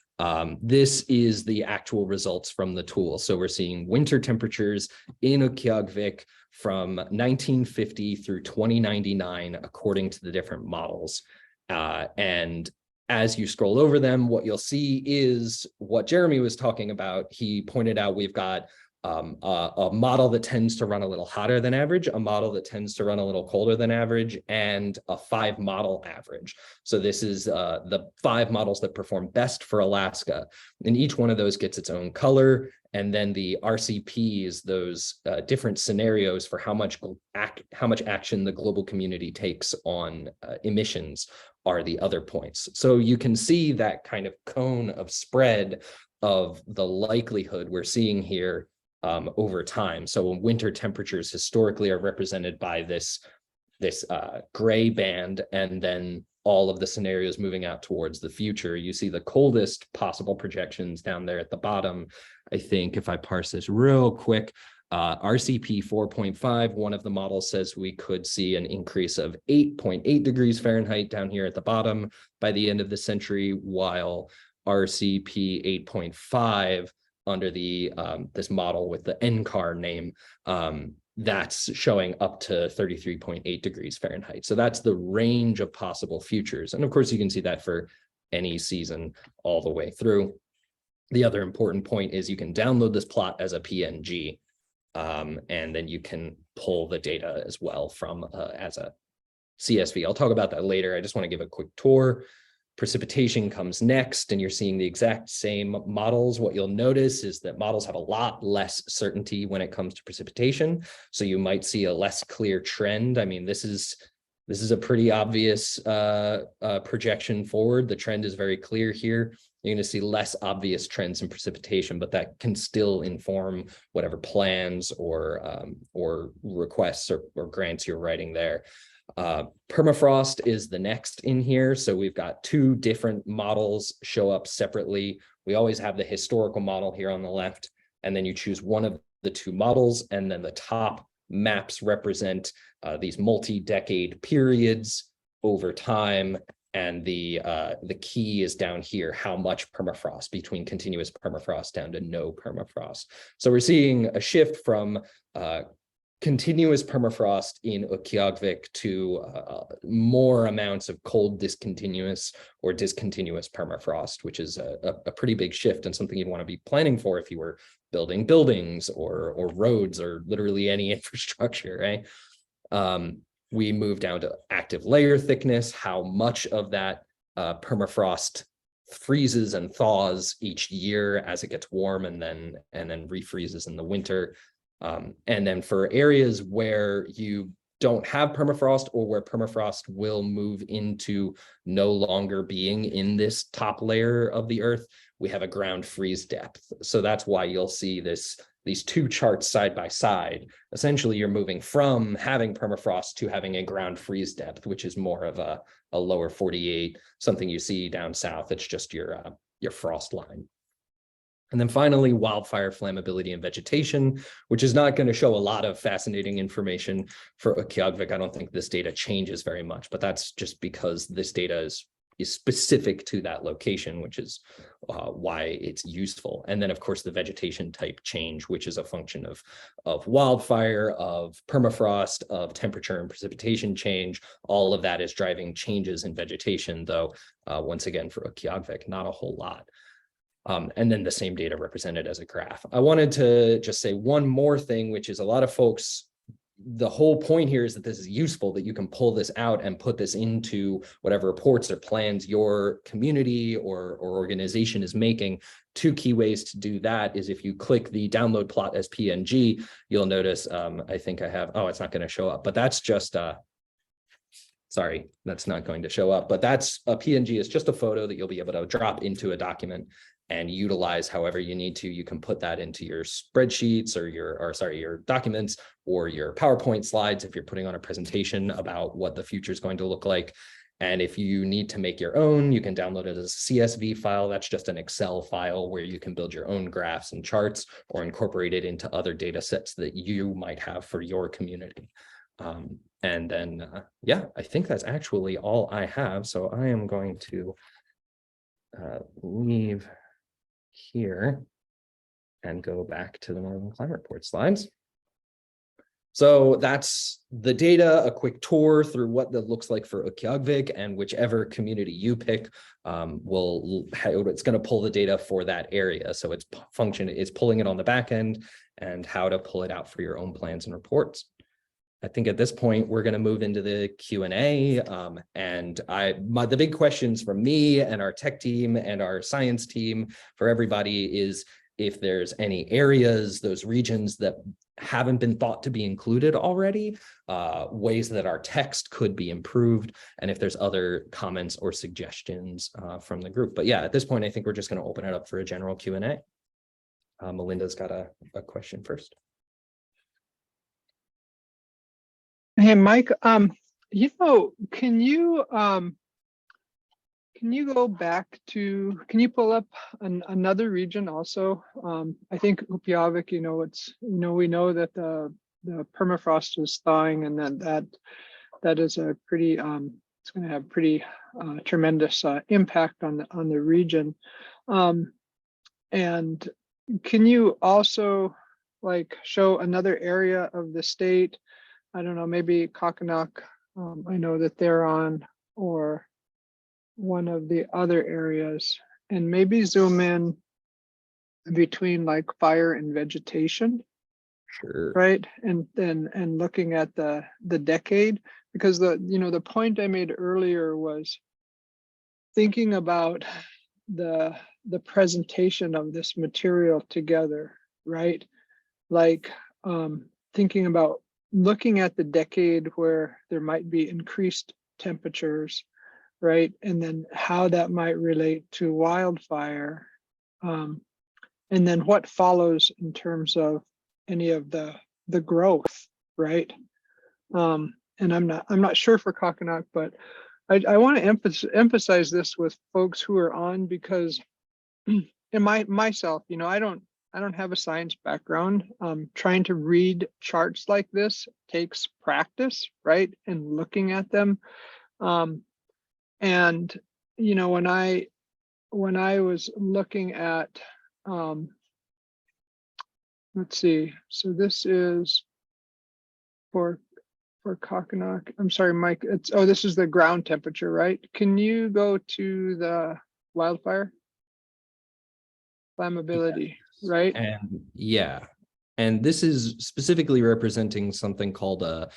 This is the actual results from the tool. So we're seeing winter temperatures in Utqiagvik from 1950 through 2099, according to the different models. And as you scroll over them, what you'll see is what Jeremy was talking about. He pointed out we've got a model that tends to run a little hotter than average, a model that tends to run a little colder than average, and a 5 model average. So this is the 5 models that perform best for Alaska. And each one of those gets its own color. And then the RCPs, those different scenarios for how much action the global community takes on emissions are the other points. So you can see that kind of cone of spread of the likelihood we're seeing here over time. So winter temperatures historically are represented by this gray band, and then all of the scenarios moving out towards the future. You see the coldest possible projections down there at the bottom. I think if I parse this real quick, RCP 4.5, one of the models says we could see an increase of 8.8 degrees Fahrenheit down here at the bottom by the end of the century, while RCP 8.5 under the this model with the NCAR name, that's showing up to 33.8 degrees Fahrenheit. So that's the range of possible futures. And of course, you can see that for any season all the way through. The other important point is you can download this plot as a PNG, and then you can pull the data as well from as a CSV. I'll talk about that later. I just want to give a quick tour. Precipitation comes next, and you're seeing the exact same models. What you'll notice is that models have a lot less certainty when it comes to precipitation. So you might see a less clear trend. I mean, this is a pretty obvious projection forward. The trend is very clear here. You're going to see less obvious trends in precipitation, but that can still inform whatever plans or requests or grants you're writing there. Permafrost is the next in here. So we've got 2 different models show up separately. We always have the historical model here on the left, and then you choose one of the 2 models, and then the top maps represent these multi-decade periods over time. And the key is down here, how much permafrost, between continuous permafrost down to no permafrost. So we're seeing a shift from continuous permafrost in Utqiagvik to more amounts of cold discontinuous or discontinuous permafrost, which is a pretty big shift and something you'd want to be planning for if you were building buildings or roads or literally any infrastructure, right? We move down to active layer thickness, how much of that permafrost freezes and thaws each year as it gets warm and then refreezes in the winter. And then for areas where you don't have permafrost or where permafrost will move into no longer being in this top layer of the earth, we have a ground freeze depth. So that's why you'll see these 2 charts side by side. Essentially, you're moving from having permafrost to having a ground freeze depth, which is more of a lower 48, something you see down south. It's just your frost line. And then finally, wildfire flammability and vegetation, which is not going to show a lot of fascinating information for Utqiagvik. I don't think this data changes very much, but that's just because this data is specific to that location, which is why it's useful. And then, of course, the vegetation type change, which is a function of wildfire, of permafrost, of temperature and precipitation change. All of that is driving changes in vegetation, though, once again, for Utqiagvik, not a whole lot. And then the same data represented as a graph. I wanted to just say one more thing, which is a lot of folks, the whole point here is that this is useful, that you can pull this out and put this into whatever reports or plans your community or organization is making. 2 key ways to do that is if you click the download plot as PNG, you'll notice, I think I have, it's not going to show up, but that's just, sorry, that's not going to show up, but that's a PNG is just a photo that you'll be able to drop into a document and utilize however you need to. You can put that into your spreadsheets or your documents or your PowerPoint slides if you're putting on a presentation about what the future is going to look like. And if you need to make your own, you can download it as a CSV file. That's just an Excel file where you can build your own graphs and charts or incorporate it into other data sets that you might have for your community. And then, yeah, I think that's actually all I have. So I am going to leave here and go back to the Northern Climate Report slides. So that's the data, a quick tour through what that looks like for Utqiagvik, and whichever community you pick it's going to pull the data for that area. So its function is pulling it on the back end and how to pull it out for your own plans and reports. I think at this point, we're going to move into the Q&A. The big questions from me and our tech team and our science team for everybody is if there's any areas, those regions that haven't been thought to be included already, ways that our text could be improved, and if there's other comments or suggestions from the group. But yeah, at this point, I think we're just going to open it up for a general Q&A. Malinda's got a question first. Hey, Mike, you know, can you go back to, can you pull up another region also? I think Utqiagvik, you know, we know that the permafrost is thawing, and that is a pretty, it's going to have pretty tremendous impact on the region. And can you also like show another area of the state? I don't know, maybe Kakanok, I know that they're on, or one of the other areas, and maybe zoom in between like fire and vegetation. Sure. Right, and looking at the decade, because the point I made earlier was thinking about the presentation of this material together, right? Like thinking about looking at the decade where there might be increased temperatures, right? And then how that might relate to wildfire. And then what follows in terms of any of the growth, right? And I'm not sure for Kakanok, but I want to emphasize this with folks who are on, because in myself, you know, I don't have a science background. Trying to read charts like this takes practice, right? And looking at them. And, you know, when I was looking at, let's see, so this is for Kakanok. I'm sorry, Mike, this is the ground temperature, right? Can you go to the wildfire flammability, right? And yeah, and this is specifically representing something called a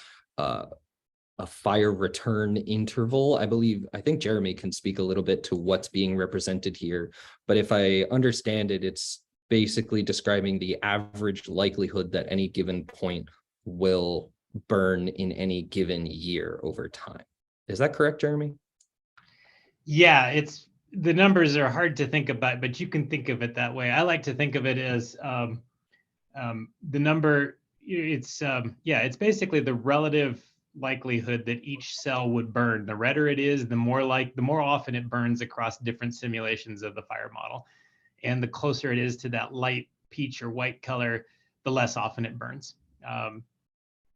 fire return interval. I think Jeremy can speak a little bit to what's being represented here, but if I understand it, it's basically describing the average likelihood that any given point will burn in any given year over time. Is that correct, Jeremy? Yeah, the numbers are hard to think about, but you can think of it that way. I like to think of it as the number. It's basically the relative likelihood that each cell would burn. The redder it is, the more often it burns across different simulations of the fire model. And the closer it is to that light peach or white color, the less often it burns.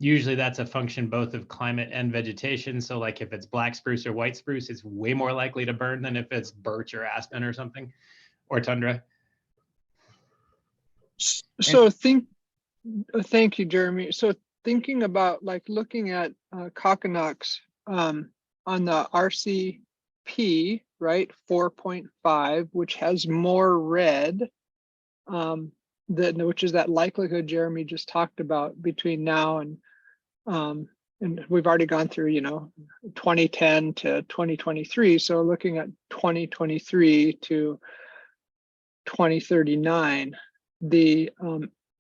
Usually that's a function both of climate and vegetation. So like if it's black spruce or white spruce, it's way more likely to burn than if it's birch or aspen or something, or tundra. So thank you, Jeremy. So thinking about like looking at Kakanok's on the RCP, right, 4.5, which has more red, which is that likelihood Jeremy just talked about between now and we've already gone through, you know, 2010 to 2023. So looking at 2023 to 2039, the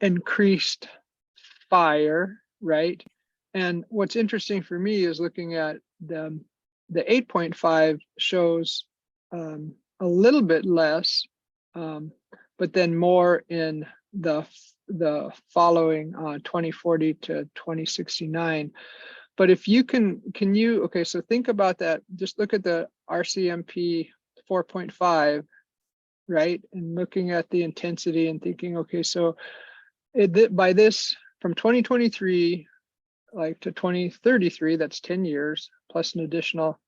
increased fire, right? And what's interesting for me is looking at the 8.5 shows a little bit less, but then more in the following 2040 to 2069. But if you okay, so think about that. Just look at the RCMP 4.5, right? And looking at the intensity and thinking, okay, so by this from 2023 like to 2033, that's 10 years plus an additional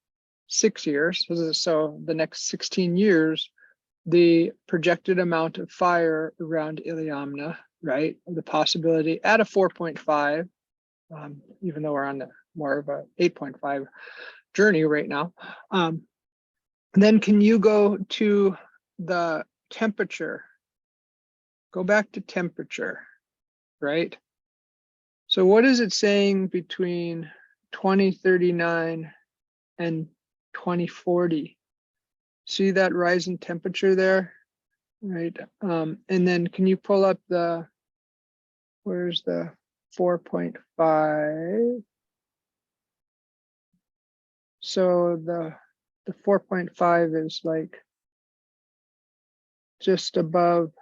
6 years. So the next 16 years, the projected amount of fire around Iliamna, right? The possibility at a 4.5, even though we're on more of a 8.5 journey right now. Then can you go to the temperature? Go back to temperature, right? So what is it saying between 2039 and 2040? See that rise in temperature there, right? And then can you pull up where's the 4.5? So the 4.5 is like just above,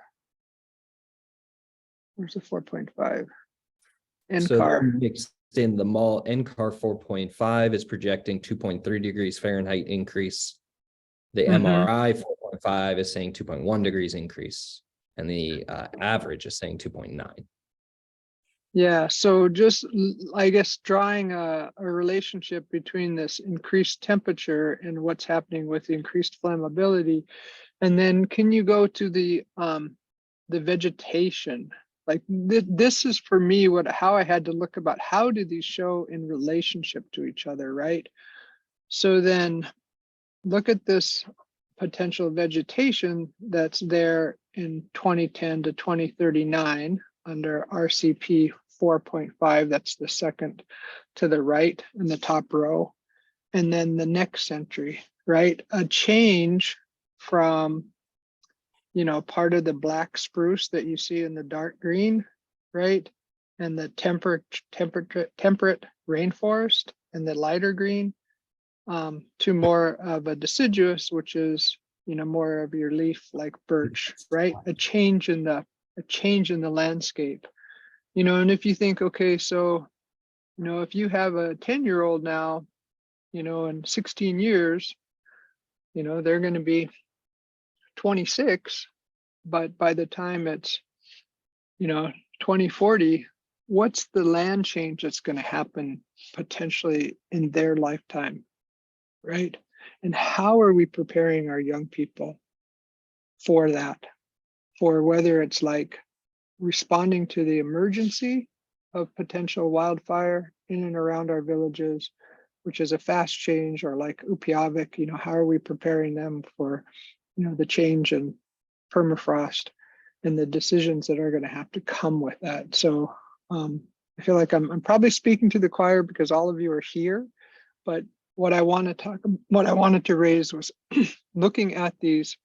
where's the 4.5? So they're NCAR. mixed in the mall. NCAR 4.5 is projecting 2.3 degrees Fahrenheit increase. The MRI 4.5 is saying 2.1 degrees increase, and the average is saying 2.9. Yeah, so just I guess drawing a relationship between this increased temperature and what's happening with the increased flammability. And then can you go to the vegetation? Like this is for me how I had to look about how do these show in relationship to each other, right? So then look at this potential vegetation that's there in 2010 to 2039 under RCP 4.5. That's the second to the right in the top row. And then the next century, right? A change from, part of the black spruce that you see in the dark green, right? And the temperate rainforest and the lighter green, to more of a deciduous, which is, more of your leaf like birch, right? A change in the landscape, and if you think, okay, so, if you have a 10-year-old now, in 16 years, they're going to be 26, but by the time it's, 2040, what's the land change that's going to happen potentially in their lifetime, right? And how are we preparing our young people for that? For whether it's like responding to the emergency of potential wildfire in and around our villages, which is a fast change, or like Upyavik, how are we preparing them for, the change in permafrost and the decisions that are going to have to come with that. So I feel like I'm probably speaking to the choir because all of you are here, but what I wanted to raise was looking at these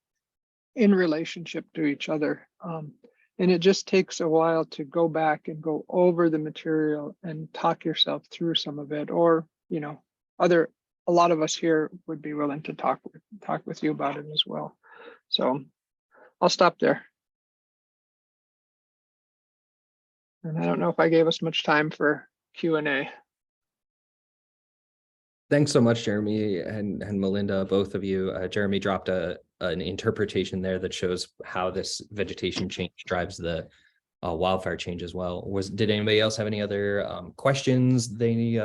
in relationship to each other. And it just takes a while to go back and go over the material and talk yourself through some of it, or, a lot of us here would be willing to talk with you about it as well. So I'll stop there. And I don't know if I gave us much time for Q&A. Thanks so much, Jeremy and Malinda, both of you. Jeremy dropped an interpretation there that shows how this vegetation change drives the wildfire change as well. Did anybody else have any other questions they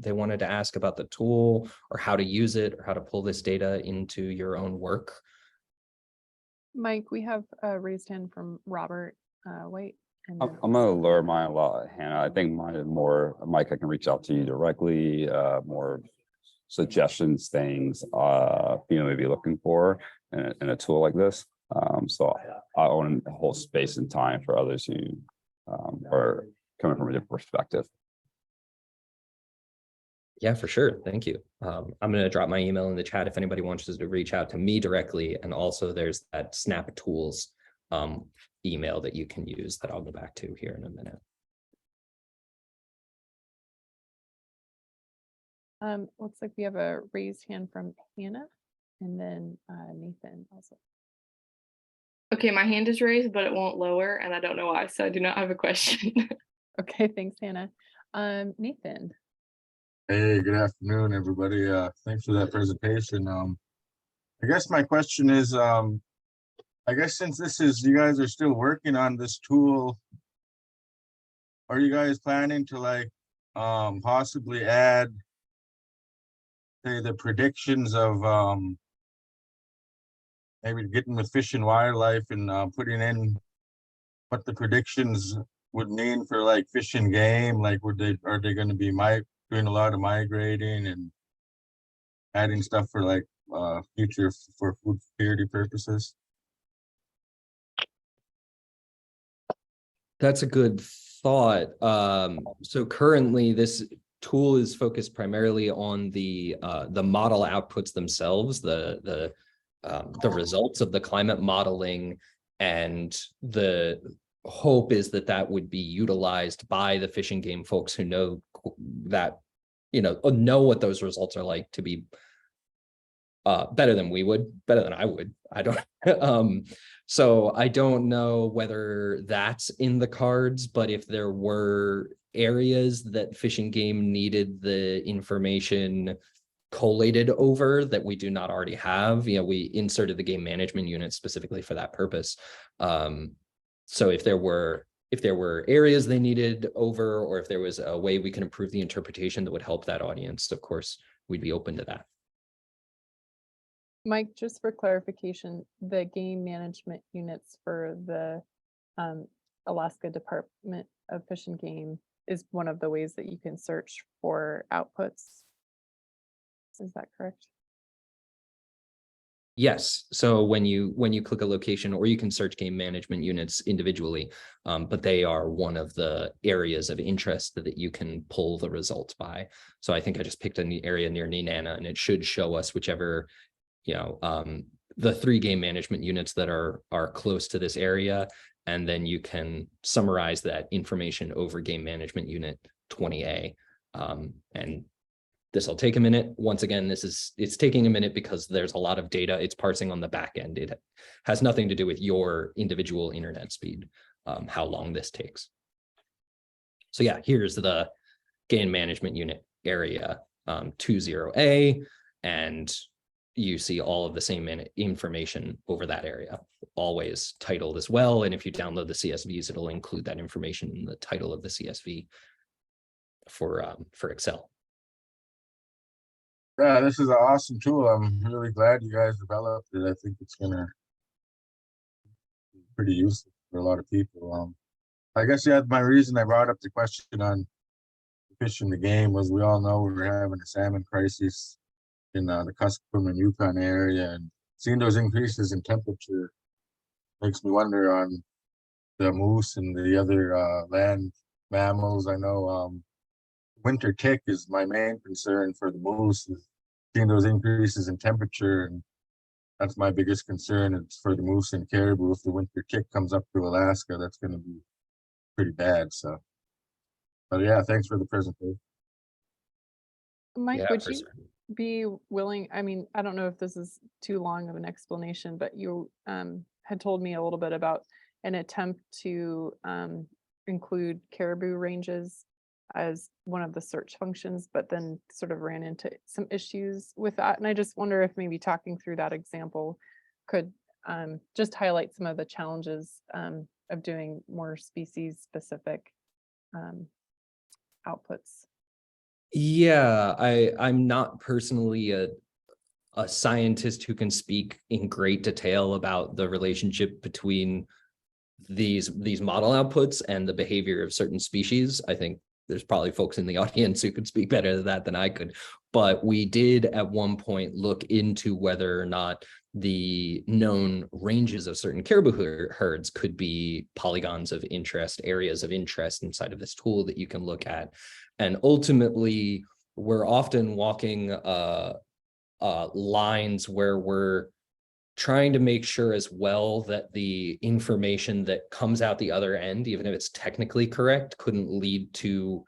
wanted to ask about the tool, or how to use it, or how to pull this data into your own work? Mike, we have a raised hand from Robert White. I'm gonna lower mine a lot, Hannah. I think mine is more, Mike, I can reach out to you directly, more suggestions, things, maybe looking for in a tool like this. So I want to hold space and time for others who are coming from a different perspective. Yeah, for sure. Thank you. I'm going to drop my email in the chat if anybody wants to reach out to me directly. And also there's that Snap Tools email that you can use that I'll go back to here in a minute. Looks like we have a raised hand from Hannah, and then Nathan also. Okay, my hand is raised, but it won't lower, and I don't know why, so I do not have a question. Okay, thanks, Hannah. Nathan. Hey, good afternoon, everybody. Thanks for that presentation. I guess my question is, I guess since you guys are still working on this tool, are you guys planning to possibly add, say, the predictions of maybe getting with Fish and Wildlife and putting in what the predictions would mean for like fish and game? Like, are they going to be doing a lot of migrating and adding stuff for like future for food security purposes? That's a good thought. So currently this tool is focused primarily on the model outputs themselves, the results of the climate modeling, and the hope is that that would be utilized by the fish and game folks who know that, know what those results are like to be better than I would. I don't. So I don't know whether that's in the cards, but if there were areas that Fish and Game needed the information collated over that we do not already have, we inserted the game management unit specifically for that purpose. So if there were areas they needed over, or if there was a way we can improve the interpretation that would help that audience, of course, we'd be open to that. Mike, just for clarification, the game management units for the Alaska Department of Fish and Game is one of the ways that you can search for outputs. Is that correct? Yes. So when you click a location, or you can search game management units individually, but they are one of the areas of interest that you can pull the results by. So I think I just picked an area near Nenana, and it should show us whichever, the 3 game management units that are close to this area, and then you can summarize that information over game management unit 20A. And this will take a minute. Once again, it's taking a minute because there's a lot of data it's parsing on the back end. It has nothing to do with your individual internet speed, how long this takes. So yeah, here's the game management unit area 20A, and you see all of the same information over that area, always titled as well. And if you download the CSVs, it'll include that information in the title of the CSV for Excel. Yeah, this is an awesome tool. I'm really glad you guys developed it. I think it's gonna be pretty useful for a lot of people. I guess my reason I brought up the question on fish in the game was, we all know we're having a salmon crisis in the Kuskokwim and Yukon area, and seeing those increases in temperature makes me wonder on the moose and the other land mammals. I know winter tick is my main concern for the moose, is seeing those increases in temperature, and that's my biggest concern. It's for the moose and caribou. If the winter tick comes up to Alaska, that's going to be pretty bad. So, but yeah, thanks for the presentation. Mike, Yeah, would for you be willing, I mean, I don't know if this is too long of an explanation, but you had told me a little bit about an attempt to include caribou ranges as one of the search functions, but then sort of ran into some issues with that. And I just wonder if maybe talking through that example could just highlight some of the challenges of doing more species specific outputs. Yeah, I'm not personally a scientist who can speak in great detail about the relationship between these model outputs and the behavior of certain species. I think there's probably folks in the audience who could speak better than that than I could. But we did at one point look into whether or not the known ranges of certain caribou herds could be polygons of interest, areas of interest inside of this tool that you can look at. And ultimately, we're often walking lines where we're trying to make sure as well that the information that comes out the other end, even if it's technically correct, couldn't lead to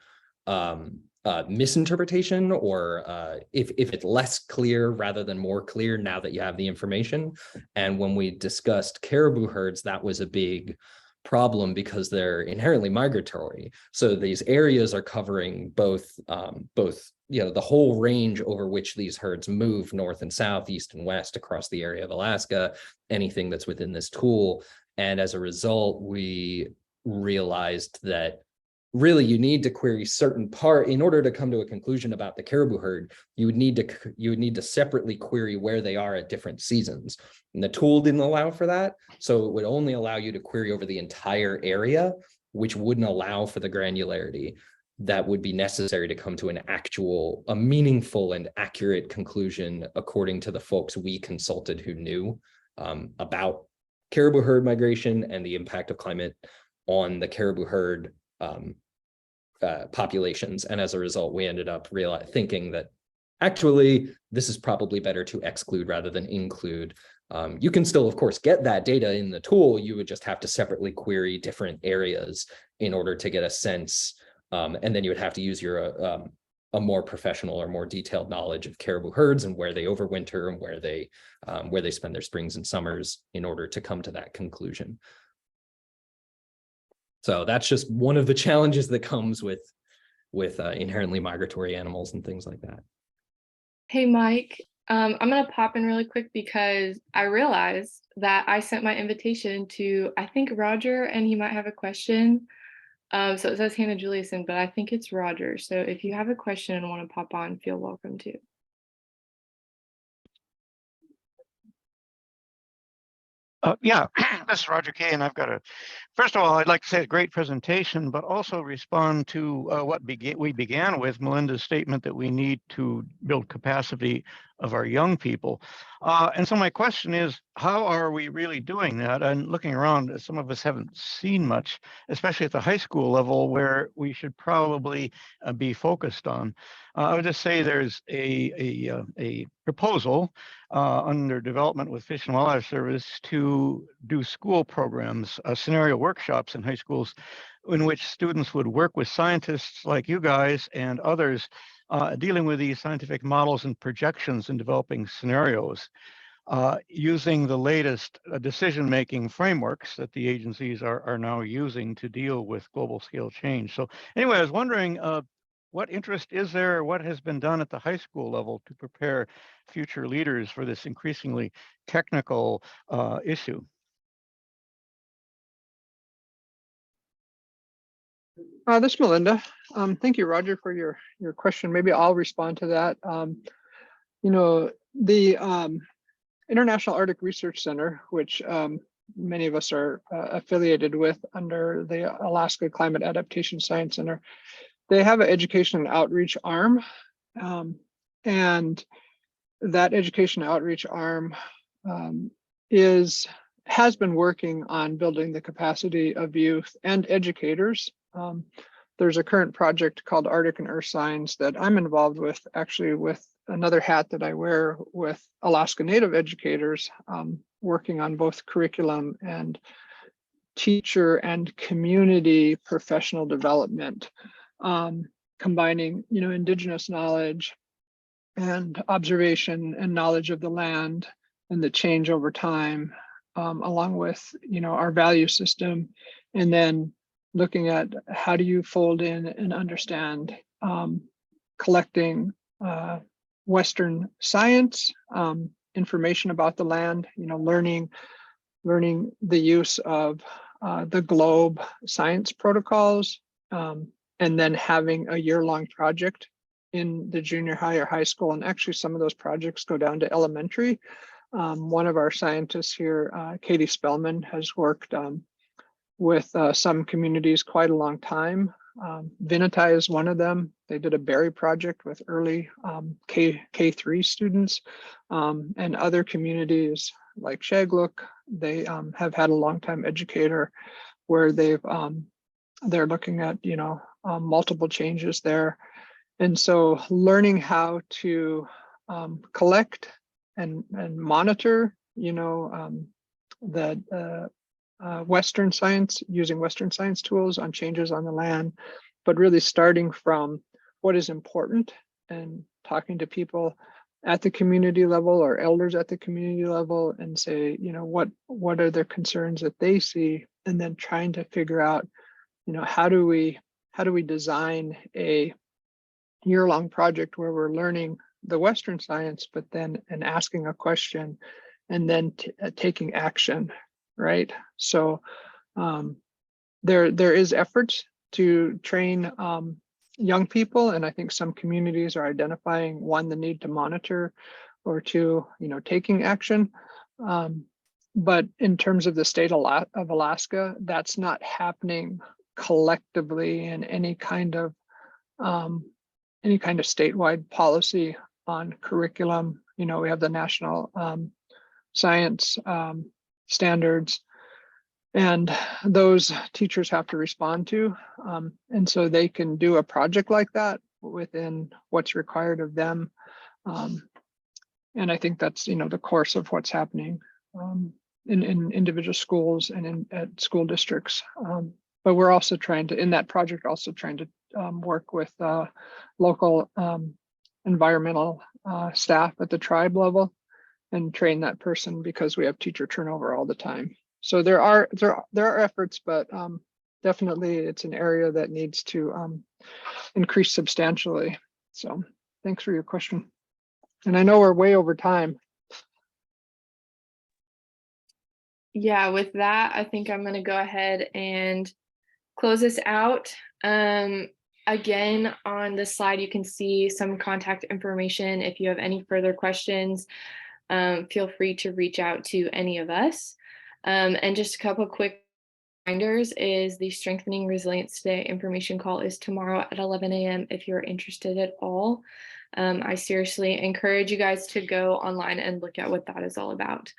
misinterpretation, or if it's less clear rather than more clear now that you have the information. And when we discussed caribou herds, that was a big problem because they're inherently migratory. So these areas are covering both the whole range over which these herds move, north and south, east and west, across the area of Alaska, anything that's within this tool. And as a result, we realized that really you need to query certain part in order to come to a conclusion about the caribou herd. You would need to separately query where they are at different seasons, and the tool didn't allow for that. So it would only allow you to query over the entire area. which wouldn't allow for the granularity that would be necessary to come to a meaningful and accurate conclusion, according to the folks we consulted who knew about caribou herd migration and the impact of climate on the caribou herd populations. And as a result, we ended up thinking that actually, this is probably better to exclude rather than include. You can still, of course, get that data in the tool. You would just have to separately query different areas in order to get a sense. And then you would have to use your a more professional or more detailed knowledge of caribou herds and where they overwinter and where they spend their springs and summers in order to come to that conclusion. So that's just one of the challenges that comes with inherently migratory animals and things like that. Hey, Mike, I'm going to pop in really quick because I realized that I sent my invitation to, I think, Roger, and he might have a question. So it says Hannah Juliuson, but I think it's Roger. So if you have a question and want to pop on, feel welcome to. Yeah, this is Roger Kay, and first of all, I'd like to say a great presentation, but also respond to what we began with, Malinda's statement that we need to build capacity of our young people. And so my question is, how are we really doing that? And looking around, some of us haven't seen much, especially at the high school level, where we should probably be focused on. I would just say there's a proposal under development with Fish and Wildlife Service to do school programs, scenario workshops in high schools, in which students would work with scientists like you guys and others dealing with these scientific models and projections and developing scenarios using the latest decision-making frameworks that the agencies are now using to deal with global scale change. So anyway, I was wondering, what interest is there? What has been done at the high school level to prepare future leaders for this increasingly technical issue? This is Malinda. Thank you, Roger, for your question. Maybe I'll respond to that. The International Arctic Research Center, which many of us are affiliated with under the Alaska Climate Adaptation Science Center, they have an education and outreach arm. And that education outreach arm has been working on building the capacity of youth and educators. There's a current project called Arctic and Earth Science that I'm involved with, actually with another hat that I wear with Alaska Native educators, working on both curriculum and teacher and community professional development, combining, Indigenous knowledge and observation and knowledge of the land and the change over time, along with, our value system, and then looking at how do you fold in and understand collecting Western science, information about the land, learning the use of the GLOBE science protocols, and then having a year-long project in the junior high or high school. And actually some of those projects go down to elementary. One of our scientists here, Katie Spellman, has worked with some communities quite a long time. Vinatai is one of them. They did a berry project with early K3 students, and other communities like Shagluk. They have had a long-time educator where they're looking at multiple changes there, and so learning how to collect and monitor the Western science, using Western science tools on changes on the land, but really starting from what is important and talking to people at the community level or elders at the community level and say, what are their concerns that they see, and then trying to figure out, how do we design a year-long project where we're learning the Western science, but then and asking a question and then taking action. Right. So there is efforts to train young people, and I think some communities are identifying, one, the need to monitor, or two, taking action. But in terms of the state of Alaska, that's not happening collectively in any kind of statewide policy on curriculum. You know, we have the national science standards, and those teachers have to respond to. And so they can do a project like that within what's required of them. And I think that's, you know, the course of what's happening in individual schools and at school districts. But we're also trying to, in that project, also trying to work with local environmental staff at the tribe level and train that person, because we have teacher turnover all the time. So there are efforts, but definitely it's an area that needs to increase substantially. So thanks for your question. And I know we're way over time. Yeah, with that, I think I'm going to go ahead and close this out. Again, on this slide, you can see some contact information. If you have any further questions, feel free to reach out to any of us. And just a couple quick reminders is the Strengthening Resilience Today information call is tomorrow at 11 a.m. if you're interested at all. I seriously encourage you guys to go online and look at what that is all about.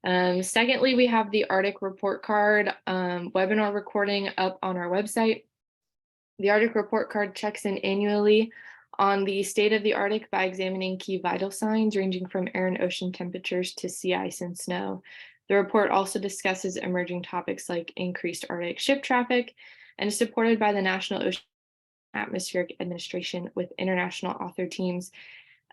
Secondly, we have the Arctic report card webinar recording up on our website. The Arctic report card checks in annually on the state of the Arctic by examining key vital signs ranging from air and ocean temperatures to sea ice and snow. The report also discusses emerging topics like increased Arctic ship traffic and is supported by the National Ocean Atmospheric Administration with international author teams.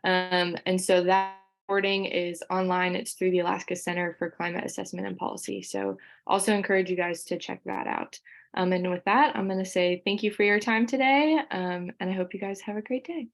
And so that recording is online. It's through the Alaska Center for Climate Assessment and Policy. So also encourage you guys to check that out. And with that, I'm going to say thank you for your time today. And I hope you guys have a great day.